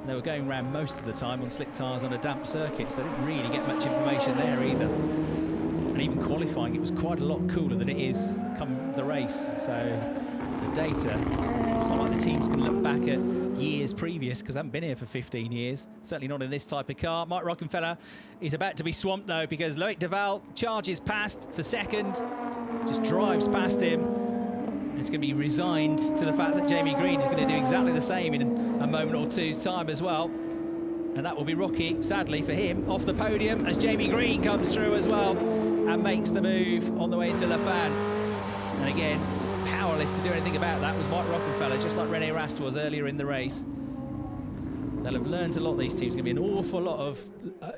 [SPEAKER 2] They were going around most of the time on slick tyres on a damp circuit, so they didn't really get much information there either. And even qualifying, it was quite a lot cooler than it is come the race. So the data, it's not like the teams can look back at years previous, because they haven't been here for 15 years. Certainly not in this type of car. Mike Rockenfeller is about to be swamped though, because Loïc Duval charges past for second, just drives past him. It's going to be resigned to the fact that Jamie Green is going to do exactly the same in a moment or two's time as well. And that will be Rocky, sadly for him, off the podium as Jamie Green comes through as well and makes the move on the way into La Fan. And again, powerless to do anything about that was Mike Rockenfeller, just like René Rast was earlier in the race. They'll have learned a lot, these teams. Going to be an awful lot of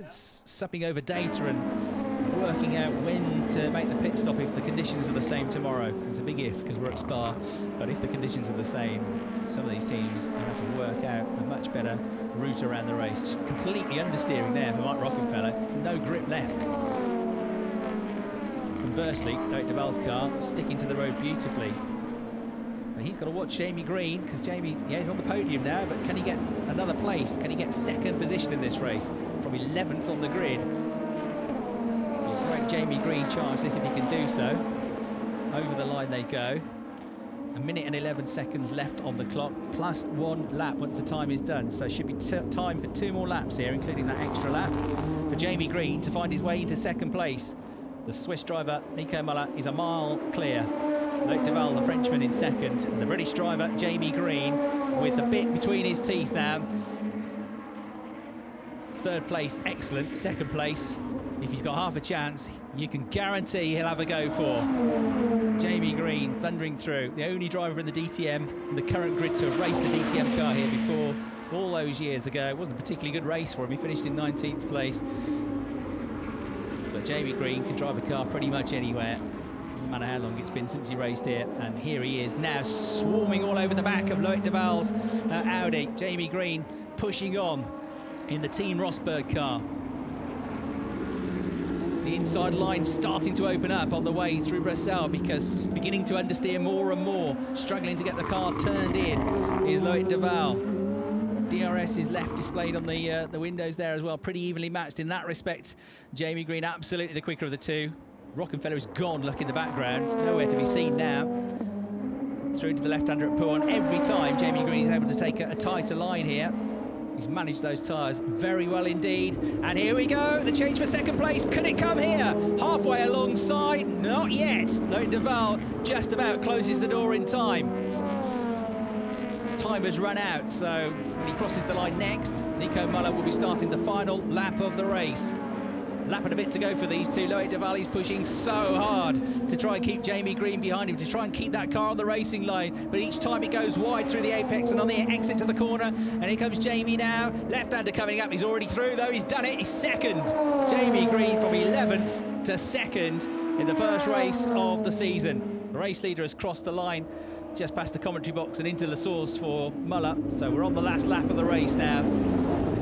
[SPEAKER 2] supping over data and working out when to make the pit stop if the conditions are the same tomorrow. It's a big if, because we're at Spa, but if the conditions are the same, some of these teams have to work out a much better route around the race. Just completely understeering there for Mike Rockenfeller, no grip left. Conversely, Loïc Duval's car sticking to the road beautifully. But he's got to watch Jamie Green, because Jamie, yeah, he's on the podium now, but can he get another place? Can he get second position in this race from 11th on the grid? Jamie Green charge this if he can do so. Over the line they go. 1 minute and 11 seconds left on the clock, plus 1 lap once the time is done. So should be time for 2 more laps here, including that extra lap, for Jamie Green to find his way into second place. The Swiss driver, Nico Müller, is a mile clear. Loïc Duval, the Frenchman, in second. And the British driver, Jamie Green, with the bit between his teeth now. Third place, excellent. Second place, if he's got half a chance, you can guarantee he'll have a go for. Jamie Green thundering through, the only driver in the DTM in the current grid to have raced a DTM car here before, all those years ago. It wasn't a particularly good race for him. He finished in 19th place. But Jamie Green can drive a car pretty much anywhere. Doesn't matter how long it's been since he raced here. And here he is now, swarming all over the back of Loïc Duval's Audi. Jamie Green pushing on in the Team Rosberg car. The inside line starting to open up on the way through Brussels, because beginning to understeer more and more, struggling to get the car turned in is Loïc Duval. DRS is left displayed on the windows there as well, pretty evenly matched in that respect. Jamie Green absolutely the quicker of the two. Rockenfeller is gone, look in the background, nowhere to be seen now. Through to the left-hander at Pau, and every time Jamie Green is able to take a tighter line here. He's managed those tyres very well indeed. And here we go, the change for second place. Could it come here? Halfway alongside, not yet. Loïc Duval just about closes the door in time. Time has run out, so when he crosses the line next, Nico Müller will be starting the final lap of the race. Lap and a bit to go for these two. Loïc Duval is pushing so hard to try and keep Jamie Green behind him, to try and keep that car on the racing line. But each time he goes wide through the apex and on the exit to the corner. And here comes Jamie now. Left-hander coming up. He's already through, though. He's done it. He's second. Jamie Green from 11th to second in the first race of the season. The race leader has crossed the line just past the commentary box and into the source for Müller. So we're on the last lap of the race now.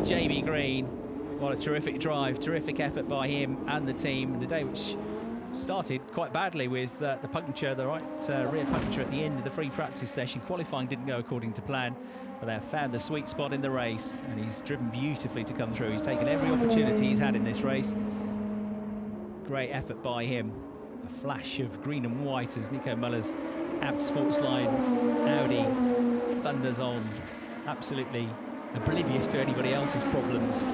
[SPEAKER 2] Jamie Green, what a terrific drive, terrific effort by him and the team. And a day which started quite badly with the puncture, the right rear puncture at the end of the free practice session. Qualifying didn't go according to plan, but they have found the sweet spot in the race, and he's driven beautifully to come through. He's taken every opportunity he's had in this race. Great effort by him. A flash of green and white as Nico Müller's Abt Sportsline Audi thunders on, absolutely oblivious to anybody else's problems.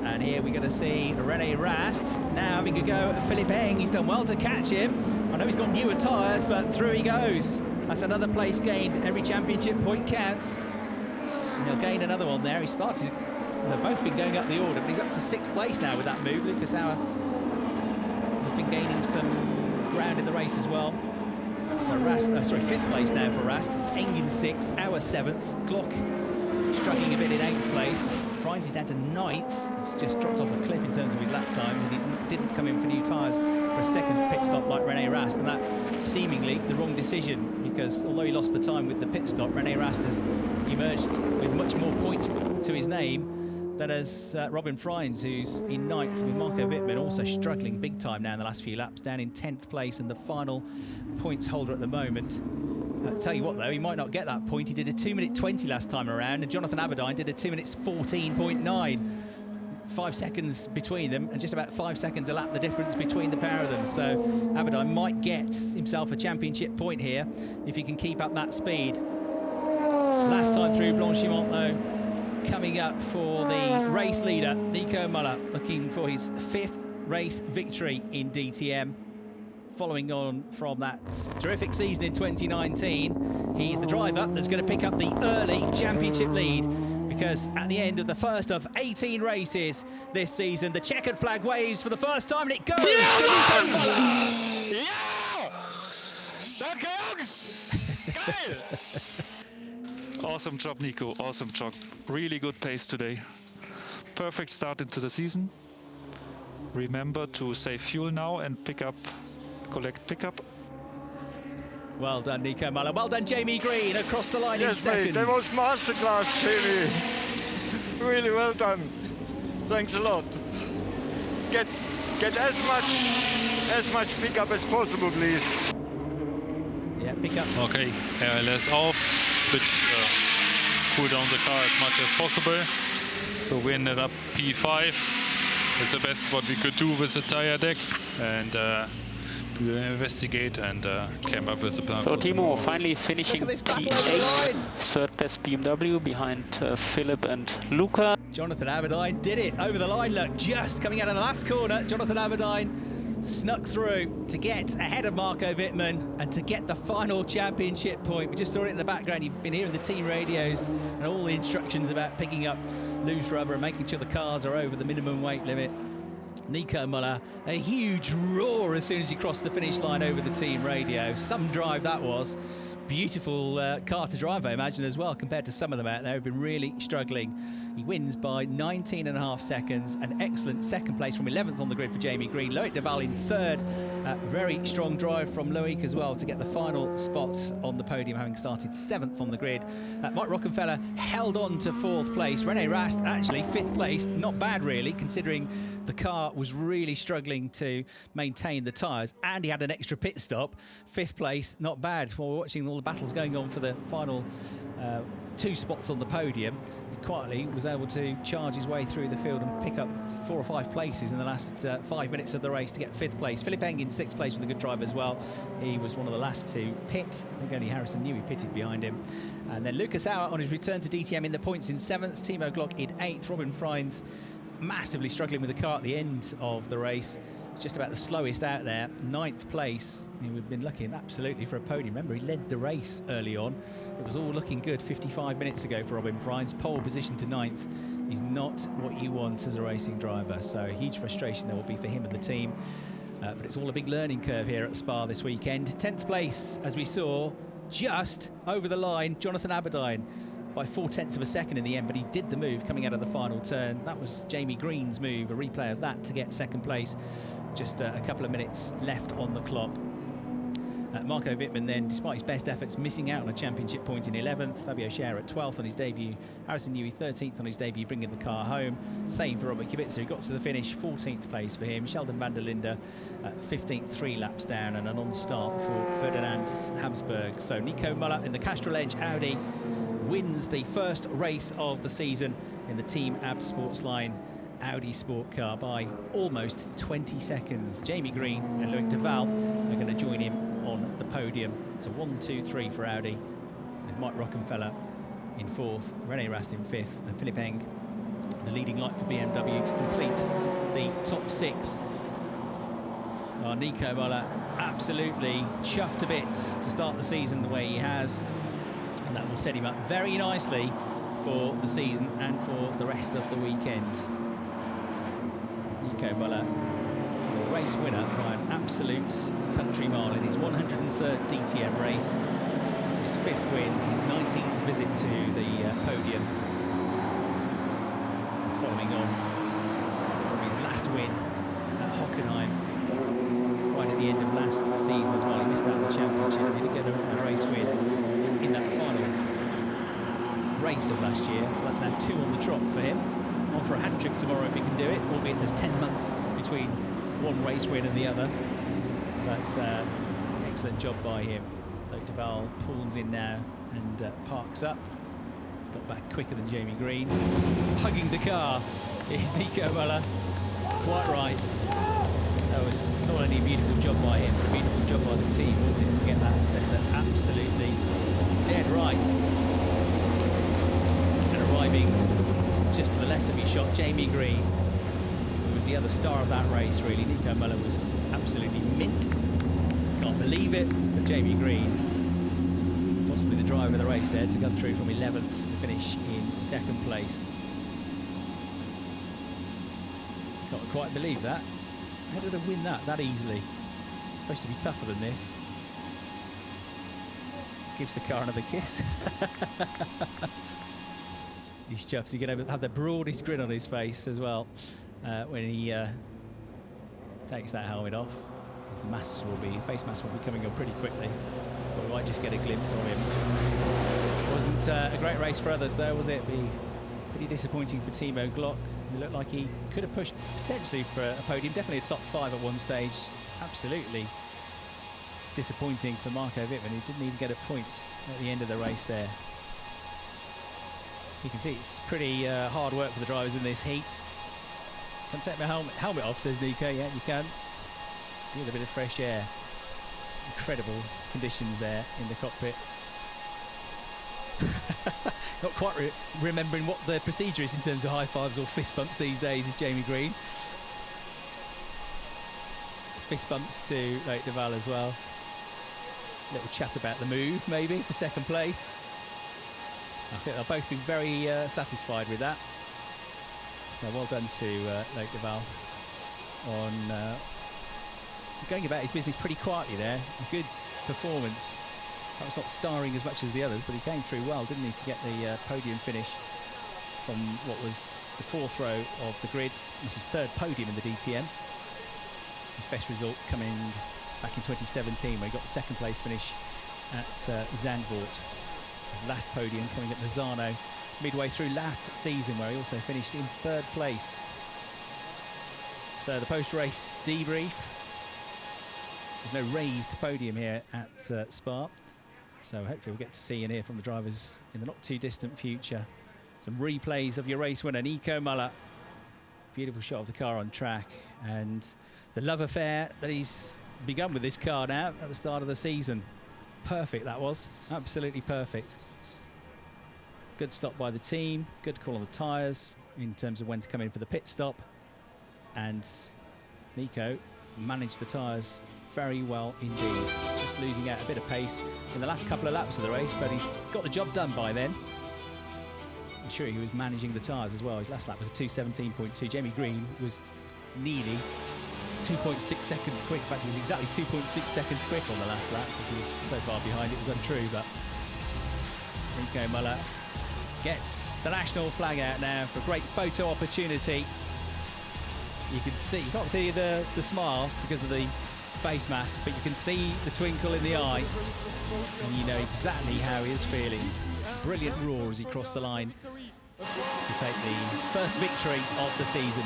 [SPEAKER 2] And here we're going to see René Rast now having a go at Philippe Eng. He's done well to catch him. I know he's got newer tyres, but through he goes. That's another place gained. Every championship point counts. And he'll gain another one there. He started, they've both been going up the order, but he's up to 6th place now with that move. Lucas Auer has been gaining some ground in the race as well. So Rast, 5th place now for Rast. Eng in 6th, Auer 7th. Glock struggling a bit in 8th place. Frines is down to 9th. He's just dropped off a cliff in terms of his lap times, and he didn't come in for new tyres for a second pit stop like René Rast, and that seemingly the wrong decision, because although he lost the time with the pit stop, René Rast has emerged with much more points to his name than as Robin Frines, who's in 9th, with Marco Wittmann also struggling big time now in the last few laps, down in 10th place and the final points holder at the moment. I'll tell you what, though, he might not get that point. He did a 2-minute 20 last time around, and Jonathan Aberdeen did a 2 minutes 14.9. 5 seconds between them, and just about 5 seconds a lap the difference between the pair of them. So Aberdeen might get himself a championship point here if he can keep up that speed. Last time through Blanchimont, though, coming up for the race leader, Nico Müller, looking for his 5th race victory in DTM. Following on from that terrific season in 2019, he's the driver that's going to pick up the early championship lead, because at the end of the first of 18 races this season, the checkered flag waves for the first time, and it goes to Nico Müller.
[SPEAKER 10] Danke, Jungs! Geil! Awesome job, Nico. Awesome job. Really good pace today. Perfect start into the season. Remember to save fuel now and collect pickup.
[SPEAKER 2] Well done, Nico Müller. Well done, Jamie Green, across the line in second.
[SPEAKER 13] Mate, that was masterclass, Jamie. Really well done. Thanks a lot. Get as much pickup as possible, please.
[SPEAKER 2] Yeah, pickup.
[SPEAKER 7] Okay, RLS off. Switch, cool down the car as much as possible. So we ended up P5. It's the best what we could do with the tire deck, and we will investigate and came up with a plan.
[SPEAKER 11] So Timo finally finishing P8, 3rd best BMW behind Philip and Luca.
[SPEAKER 2] Jonathan Aberdeen did it over the line. Look, just coming out of the last corner, Jonathan Aberdeen snuck through to get ahead of Marco Wittmann and to get the final championship point. We just saw it in the background. You've been hearing the team radios and all the instructions about picking up loose rubber and making sure the cars are over the minimum weight limit. Nico Müller, a huge roar as soon as he crossed the finish line over the team radio. Some drive that was. Beautiful car to drive, I imagine, as well, compared to some of them out there who've been really struggling. He wins by 19.5 seconds. An excellent second place from 11th on the grid for Jamie Green. Loïc Duval in 3rd. Very strong drive from Loïc as well to get the final spot on the podium, having started 7th on the grid. Mike Rockenfeller held on to 4th place. René Rast actually 5th place. Not bad, really, considering the car was really struggling to maintain the tyres, and he had an extra pit stop. 5th place, not bad. While we're watching all the battles going on for the final 2 spots on the podium, he quietly was able to charge his way through the field and pick up 4 or 5 places in the last 5 minutes of the race to get 5th place. Philippe Eng in 6th place with a good drive as well. He was one of the last to pit. I think only Harrison Newey pitted behind him. And then Lucas Auer on his return to DTM in the points in 7th. Timo Glock in 8th. Robin Frines massively struggling with the car at the end of the race. Just about the slowest out there. 9th place. We've been lucky absolutely for a podium. Remember, he led the race early on. It was all looking good 55 minutes ago for Robin Frines. Pole position to 9th. is not what you want as a racing driver. So a huge frustration there will be for him and the team. But it's all a big learning curve here at Spa this weekend. 10th place, as we saw, just over the line, Jonathan Aberdeen by 0.4 of a second in the end, but he did the move coming out of the final turn. That was Jamie Green's move, a replay of that to get second place. Just a couple of minutes left on the clock. Marco Wittmann then, despite his best efforts, missing out on a championship point in 11th. Fabio Scherer at 12th on his debut. Harrison Newey 13th on his debut, bringing the car home. Same for Robert Kubica, who got to the finish, 14th place for him. Sheldon van der Linde 15th, 3 laps down, and a non-start for Ferdinand Habsburg. So Nico Müller in the Castrol Edge Audi wins the first race of the season in the Team Abt Sportsline Audi sport car by almost 20 seconds. Jamie Green and Loïc Duval are going to join him on the podium. It's a 1, 2, 3 for Audi, with Mike Rockenfeller in 4th, René Rast in 5th, and Philipp Eng, the leading light for BMW, to complete the top 6. Nico Müller absolutely chuffed to bits to start the season the way he has, and that will set him up very nicely for the season and for the rest of the weekend. Nico Müller, race winner by an absolute country mile in his 103rd DTM race, his 5th win, his 19th visit to the podium, and following on from his last win at Hockenheim right at the end of last season as well. He missed out on the championship. He did get a race win in that final race of last year, so that's now 2 on the trot for him. On for a hat-trick tomorrow if he can do it, albeit there's 10 months between one race win and the other. But excellent job by him. Loïc Duval pulls in now and parks up. He's got back quicker than Jamie Green. Hugging the car is Nico Müller. Quite right. That was not only a beautiful job by him, but a beautiful job by the team, wasn't it, to get that setter absolutely dead right. And arriving just to the left of his shot, Jamie Green, who was the other star of that race, really. Nico Müller was absolutely mint. Can't believe it, but Jamie Green, possibly the driver of the race there, to come through from 11th to finish in 2nd place. Can't quite believe that. How did they win that easily? It's supposed to be tougher than this. Gives the car another kiss. He's chuffed. He's going to have the broadest grin on his face as well when he takes that helmet off. As the face mask will be coming on pretty quickly. But we might just get a glimpse of him. Wasn't a great race for others though, was it? Be pretty disappointing for Timo Glock. It looked like he could have pushed potentially for a podium, definitely a top 5 at one stage. Absolutely disappointing for Marco Wittmann, who didn't even get a point at the end of the race there. You can see it's pretty hard work for the drivers in this heat. Can take my helmet off, says Nico. Yeah, you can. Get a bit of fresh air. Incredible conditions there in the cockpit. Not quite remembering what the procedure is in terms of high fives or fist bumps these days, is Jamie Green. Fist bumps to Loïc Duval as well. Little chat about the move, maybe, for 2nd place. I think they'll both be very satisfied with that. So well done to Loïc Duval on going about his business pretty quietly there. A good performance. Perhaps not starring as much as the others, but he came through well, didn't he, to get the podium finish from what was the 4th row of the grid. This is 3rd podium in the DTM. His best result coming back in 2017, where he got the 2nd place finish at Zandvoort. His last podium coming at Misano midway through last season, where he also finished in 3rd place. So the post-race debrief. There's no raised podium here at Spa, so hopefully we'll get to see and hear from the drivers in the not too distant future. Some replays of your race winner, Nico Müller. Beautiful shot of the car on track, and the love affair that he's begun with this car now at the start of the season. Perfect that was, absolutely perfect. Good stop by the team, good call on the tyres in terms of when to come in for the pit stop, and Nico managed the tyres very well indeed. Just losing out a bit of pace in the last couple of laps of the race, but he got the job done by then. sure he was managing the tyres as well. His last lap was a 2:17.2. Jamie Green was nearly 2.6 seconds quick. In fact, he was exactly 2.6 seconds quick on the last lap because he was so far behind it was untrue. But Nico Müller gets the national flag out now for a great photo opportunity. You can see, you can't see the smile because of the face mask, but you can see the twinkle in the eye and you know exactly how he is feeling. Brilliant roar as he crossed the line to take the first victory of the season.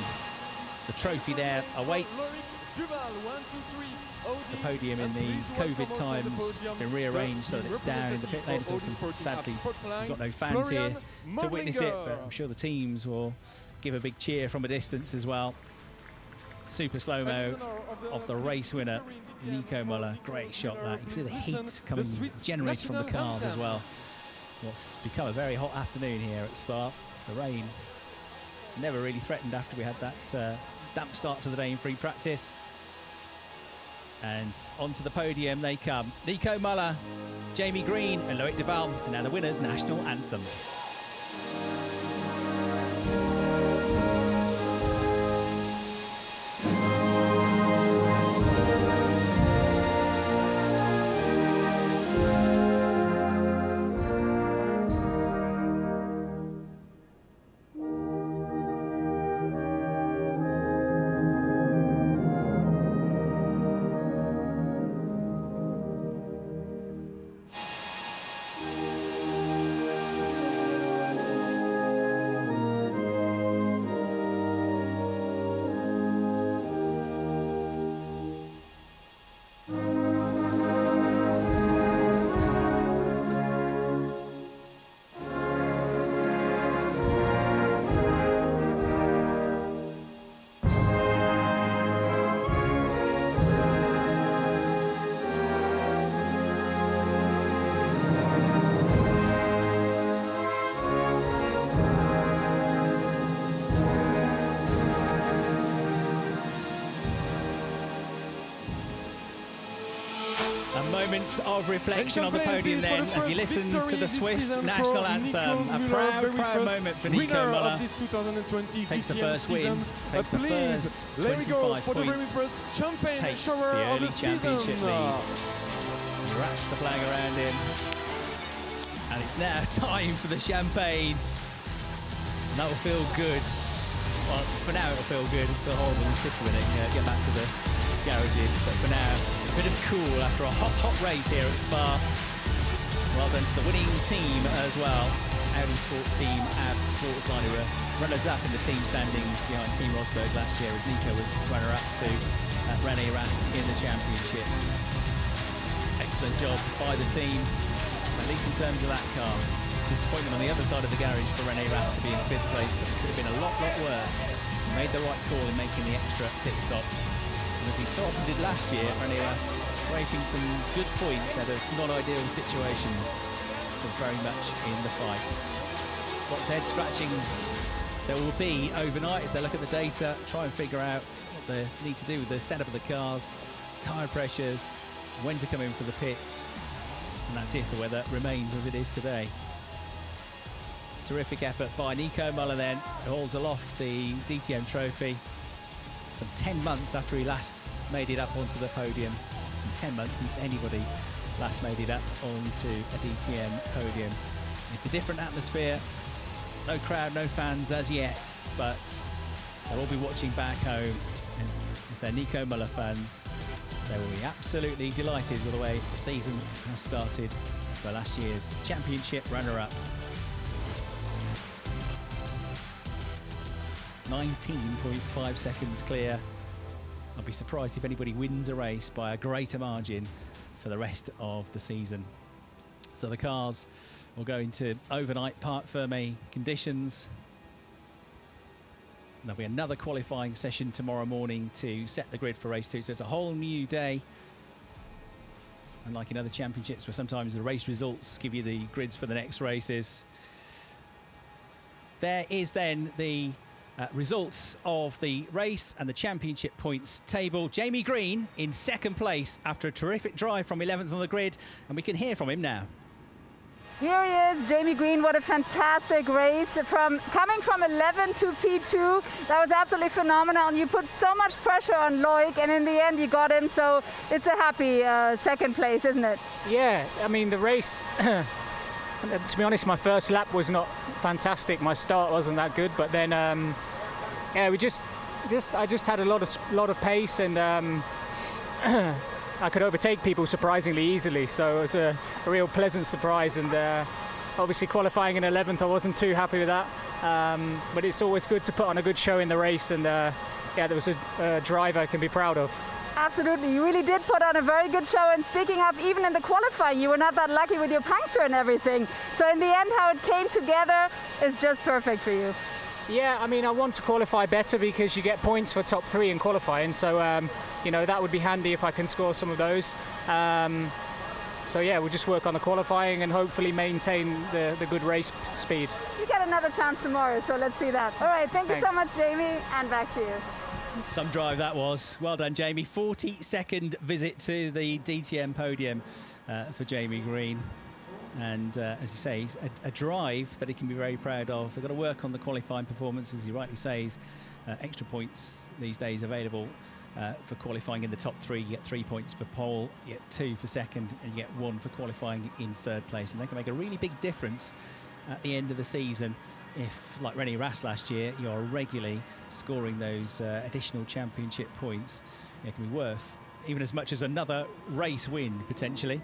[SPEAKER 2] The trophy there awaits. The podium in these COVID times has been rearranged so that it's down in the pit lane. Of course, sadly, we've got no fans here to witness it, but I'm sure the teams will give a big cheer from a distance as well. Super slow-mo of the race winner, Nico Müller. Great shot that. You can see the heat coming, generated from the cars as well. What's become a very hot afternoon here at Spa. The rain never really threatened after we had that damp start to the day in free practice. And onto the podium they come. Nico Müller, Jamie Green and Loïc Duval, and now the winner's national anthem. Moment of reflection on the podium then as he listens to the Swiss national anthem. A proud moment for Nico Müller. Takes the first win, takes the first 25 points, takes the early championship lead. He wraps the flag around him. And it's now time for the champagne. And that will feel good. Well, for now it'll feel good. It'll feel horrible and sticky with it. Get back to the garages, but for now, a bit of cool after a hot race here at Spa. Well done to the winning team as well. Audi Sport Team and Sportsline, who were runners-up in the team standings behind Team Rosberg last year, as Nico was runner-up to René Rast in the championship. Excellent job by the team, at least in terms of that car. Disappointment on the other side of the garage for René Rast to be in 5th place, but it could have been a lot worse. He made the right call in making the extra pit stop. As he sort of did last year, René Rast scraping some good points out of non-ideal situations, still very much in the fight. Lots of head scratching there will be overnight as they look at the data, try and figure out what they need to do with the setup of the cars, tyre pressures, when to come in for the pits, and that's if the weather remains as it is today. Terrific effort by Nico Müller then, who holds aloft the DTM trophy. Some 10 months after he last made it up onto the podium. Some 10 months since anybody last made it up onto a DTM podium. It's a different atmosphere. No crowd, no fans as yet, but they'll all be watching back home. And if they're Nico Müller fans, they will be absolutely delighted with the way the season has started for last year's championship runner-up. 19.5 seconds clear. I'll be surprised if anybody wins a race by a greater margin for the rest of the season. So the cars will go into overnight parc fermé conditions. There'll be another qualifying session tomorrow morning to set the grid for race 2. So it's a whole new day. Unlike in other championships where sometimes the race results give you the grids for the next races. There is then the results of the race and the championship points table. Jamie Green in 2nd place after a terrific drive from 11th on the grid, and we can hear from him now.
[SPEAKER 1] Here he is, Jamie Green. What a fantastic race. Coming from 11 to P2, that was absolutely phenomenal. And you put so much pressure on Loïc, and in the end you got him. So it's a happy second place, isn't it?
[SPEAKER 14] Yeah, I mean the race. To be honest, my first lap was not fantastic. My start wasn't that good, but then yeah, I just had a lot of pace, and I could overtake people surprisingly easily, so it was a real pleasant surprise. And obviously qualifying in 11th, I wasn't too happy with that, but it's always good to put on a good show in the race, and yeah, there was a drive I can be proud of.
[SPEAKER 1] Absolutely, you really did put on a very good show. And speaking of, even in the qualifying, you were not that lucky with your puncture and everything. So in the end, how it came together is just perfect for you.
[SPEAKER 14] Yeah, I mean, I want to qualify better because you get points for top 3 in qualifying. So, you know, that would be handy if I can score some of those. So yeah, we'll just work on the qualifying and hopefully maintain the good race speed.
[SPEAKER 1] You get another chance tomorrow, so let's see that. All right, thank you so much, Jamie, and back to you.
[SPEAKER 2] Some drive that was. Well done, Jamie. 42nd visit to the DTM podium for Jamie Green. And as you say, he's a drive that he can be very proud of. They've got to work on the qualifying performance, as he rightly says. Extra points these days available for qualifying in the top 3. You get 3 points for pole, you get 2 for second, and you get 1 for qualifying in 3rd place. And they can make a really big difference at the end of the season if, like René Rast last year, you're regularly scoring those additional championship points. It can be worth even as much as another race win, potentially.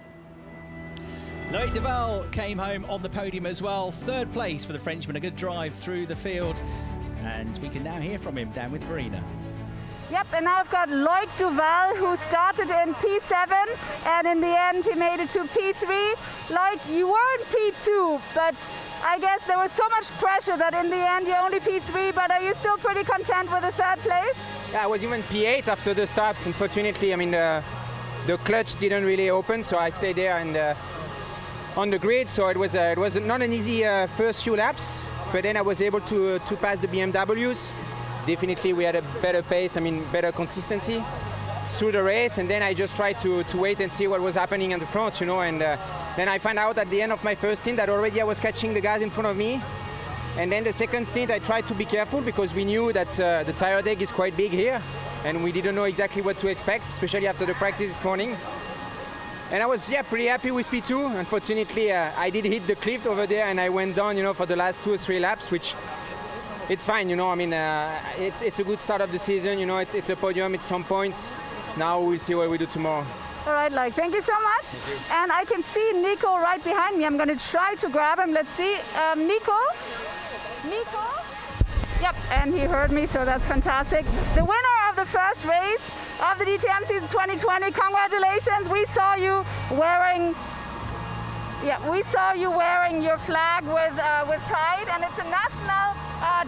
[SPEAKER 2] Loïc Duval came home on the podium as well. 3rd place for the Frenchman, a good drive through the field. And we can now hear from him down with Verena.
[SPEAKER 1] Yep, and now I've got Loïc Duval, who started in P7, and in the end he made it to P3. Loïc, you were in P2, but I guess there was so much pressure that in the end you're only P3, but are you still pretty content with the 3rd place?
[SPEAKER 15] Yeah, I was even P8 after the starts. Unfortunately, I mean, the clutch didn't really open, so I stayed there and on the grid, so it was not an easy first few laps, but then I was able to pass the BMWs. Definitely we had a better pace, I mean better consistency through the race, and then I just tried to wait and see what was happening in the front, you know, and then I found out at the end of my first stint that already I was catching the guys in front of me. And then the second stint I tried to be careful because we knew that the tire deck is quite big here and we didn't know exactly what to expect, especially after the practice this morning. And I was, yeah, pretty happy with P2. Unfortunately, I did hit the cliff over there and I went down, you know, for the last 2 or 3 laps, which it's fine, you know. I mean, it's a good start of the season, you know. It's a podium, it's some points. Now we'll see what we do tomorrow.
[SPEAKER 1] All right, Loïc, thank you so much. And I can see Nico right behind me. I'm going to try to grab him. Let's see. Nico? Yep, and he heard me, so that's fantastic. The winner of the first race of the DTM season 2020, congratulations. We saw you wearing your flag with pride, and it's a national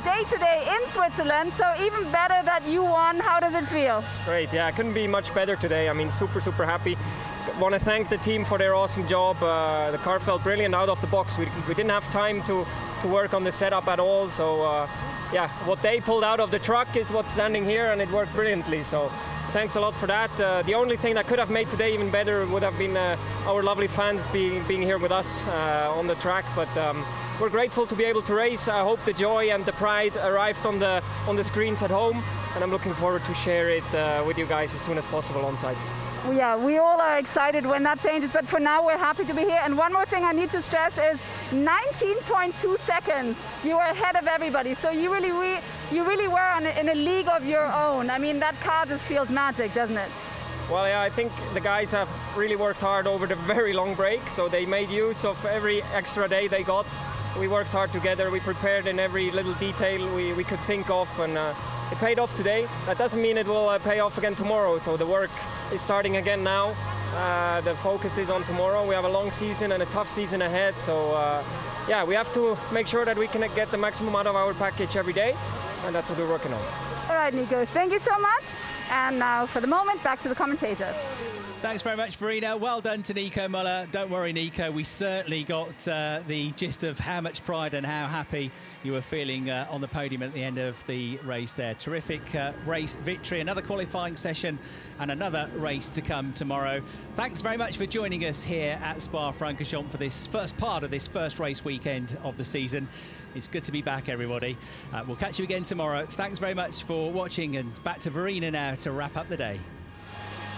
[SPEAKER 1] day today in Switzerland, so even better that you won. How does it feel?
[SPEAKER 5] Great, yeah, I couldn't be much better today. I mean, super happy. Want to thank the team for their awesome job. The car felt brilliant out of the box. We didn't have time to work on the setup at all, so yeah, what they pulled out of the truck is what's standing here, and it worked brilliantly, so thanks a lot for that. The only thing that could have made today even better would have been our lovely fans being here with us on the track, but we're grateful to be able to race. I hope the joy and the pride arrived on the screens at home, and I'm looking forward to share it with you guys as soon as possible on site.
[SPEAKER 1] Yeah, we all are excited when that changes, but for now we're happy to be here. And one more thing I need to stress is 19.2 seconds. You were ahead of everybody, so you really were in a league of your own. I mean, that car just feels magic, doesn't it?
[SPEAKER 5] Well, yeah, I think the guys have really worked hard over the very long break, so they made use of every extra day they got. We worked hard together, we prepared in every little detail we could think of, and it paid off today. That doesn't mean it will pay off again tomorrow, so the work is starting again now. The focus is on tomorrow. We have a long season and a tough season ahead, so yeah, we have to make sure that we can get the maximum out of our package every day, and that's what we're working on.
[SPEAKER 1] All right, Nico, thank you so much. And now, for the moment, back to the commentator.
[SPEAKER 2] Thanks very much, Verena. Well done to Nico Müller. Don't worry, Nico. We certainly got the gist of how much pride and how happy you were feeling on the podium at the end of the race there. Terrific race victory, another qualifying session and another race to come tomorrow. Thanks very much for joining us here at Spa-Francorchamps for this first part of this first race weekend of the season. It's good to be back, everybody. We'll catch you again tomorrow. Thanks very much for watching, and back to Verena now to wrap up the day.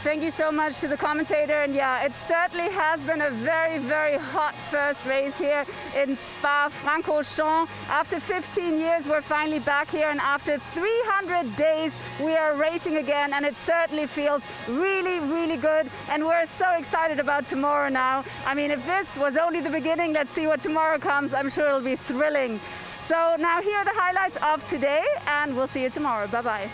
[SPEAKER 1] Thank you so much to the commentator, and yeah, it certainly has been a very, very hot first race here in Spa-Francorchamps. After 15 years, we're finally back here, and after 300 days, we are racing again, and it certainly feels really, really good, and we're so excited about tomorrow now. I mean, if this was only the beginning, let's see what tomorrow comes. I'm sure it'll be thrilling. So now here are the highlights of today, and we'll see you tomorrow. Bye-bye.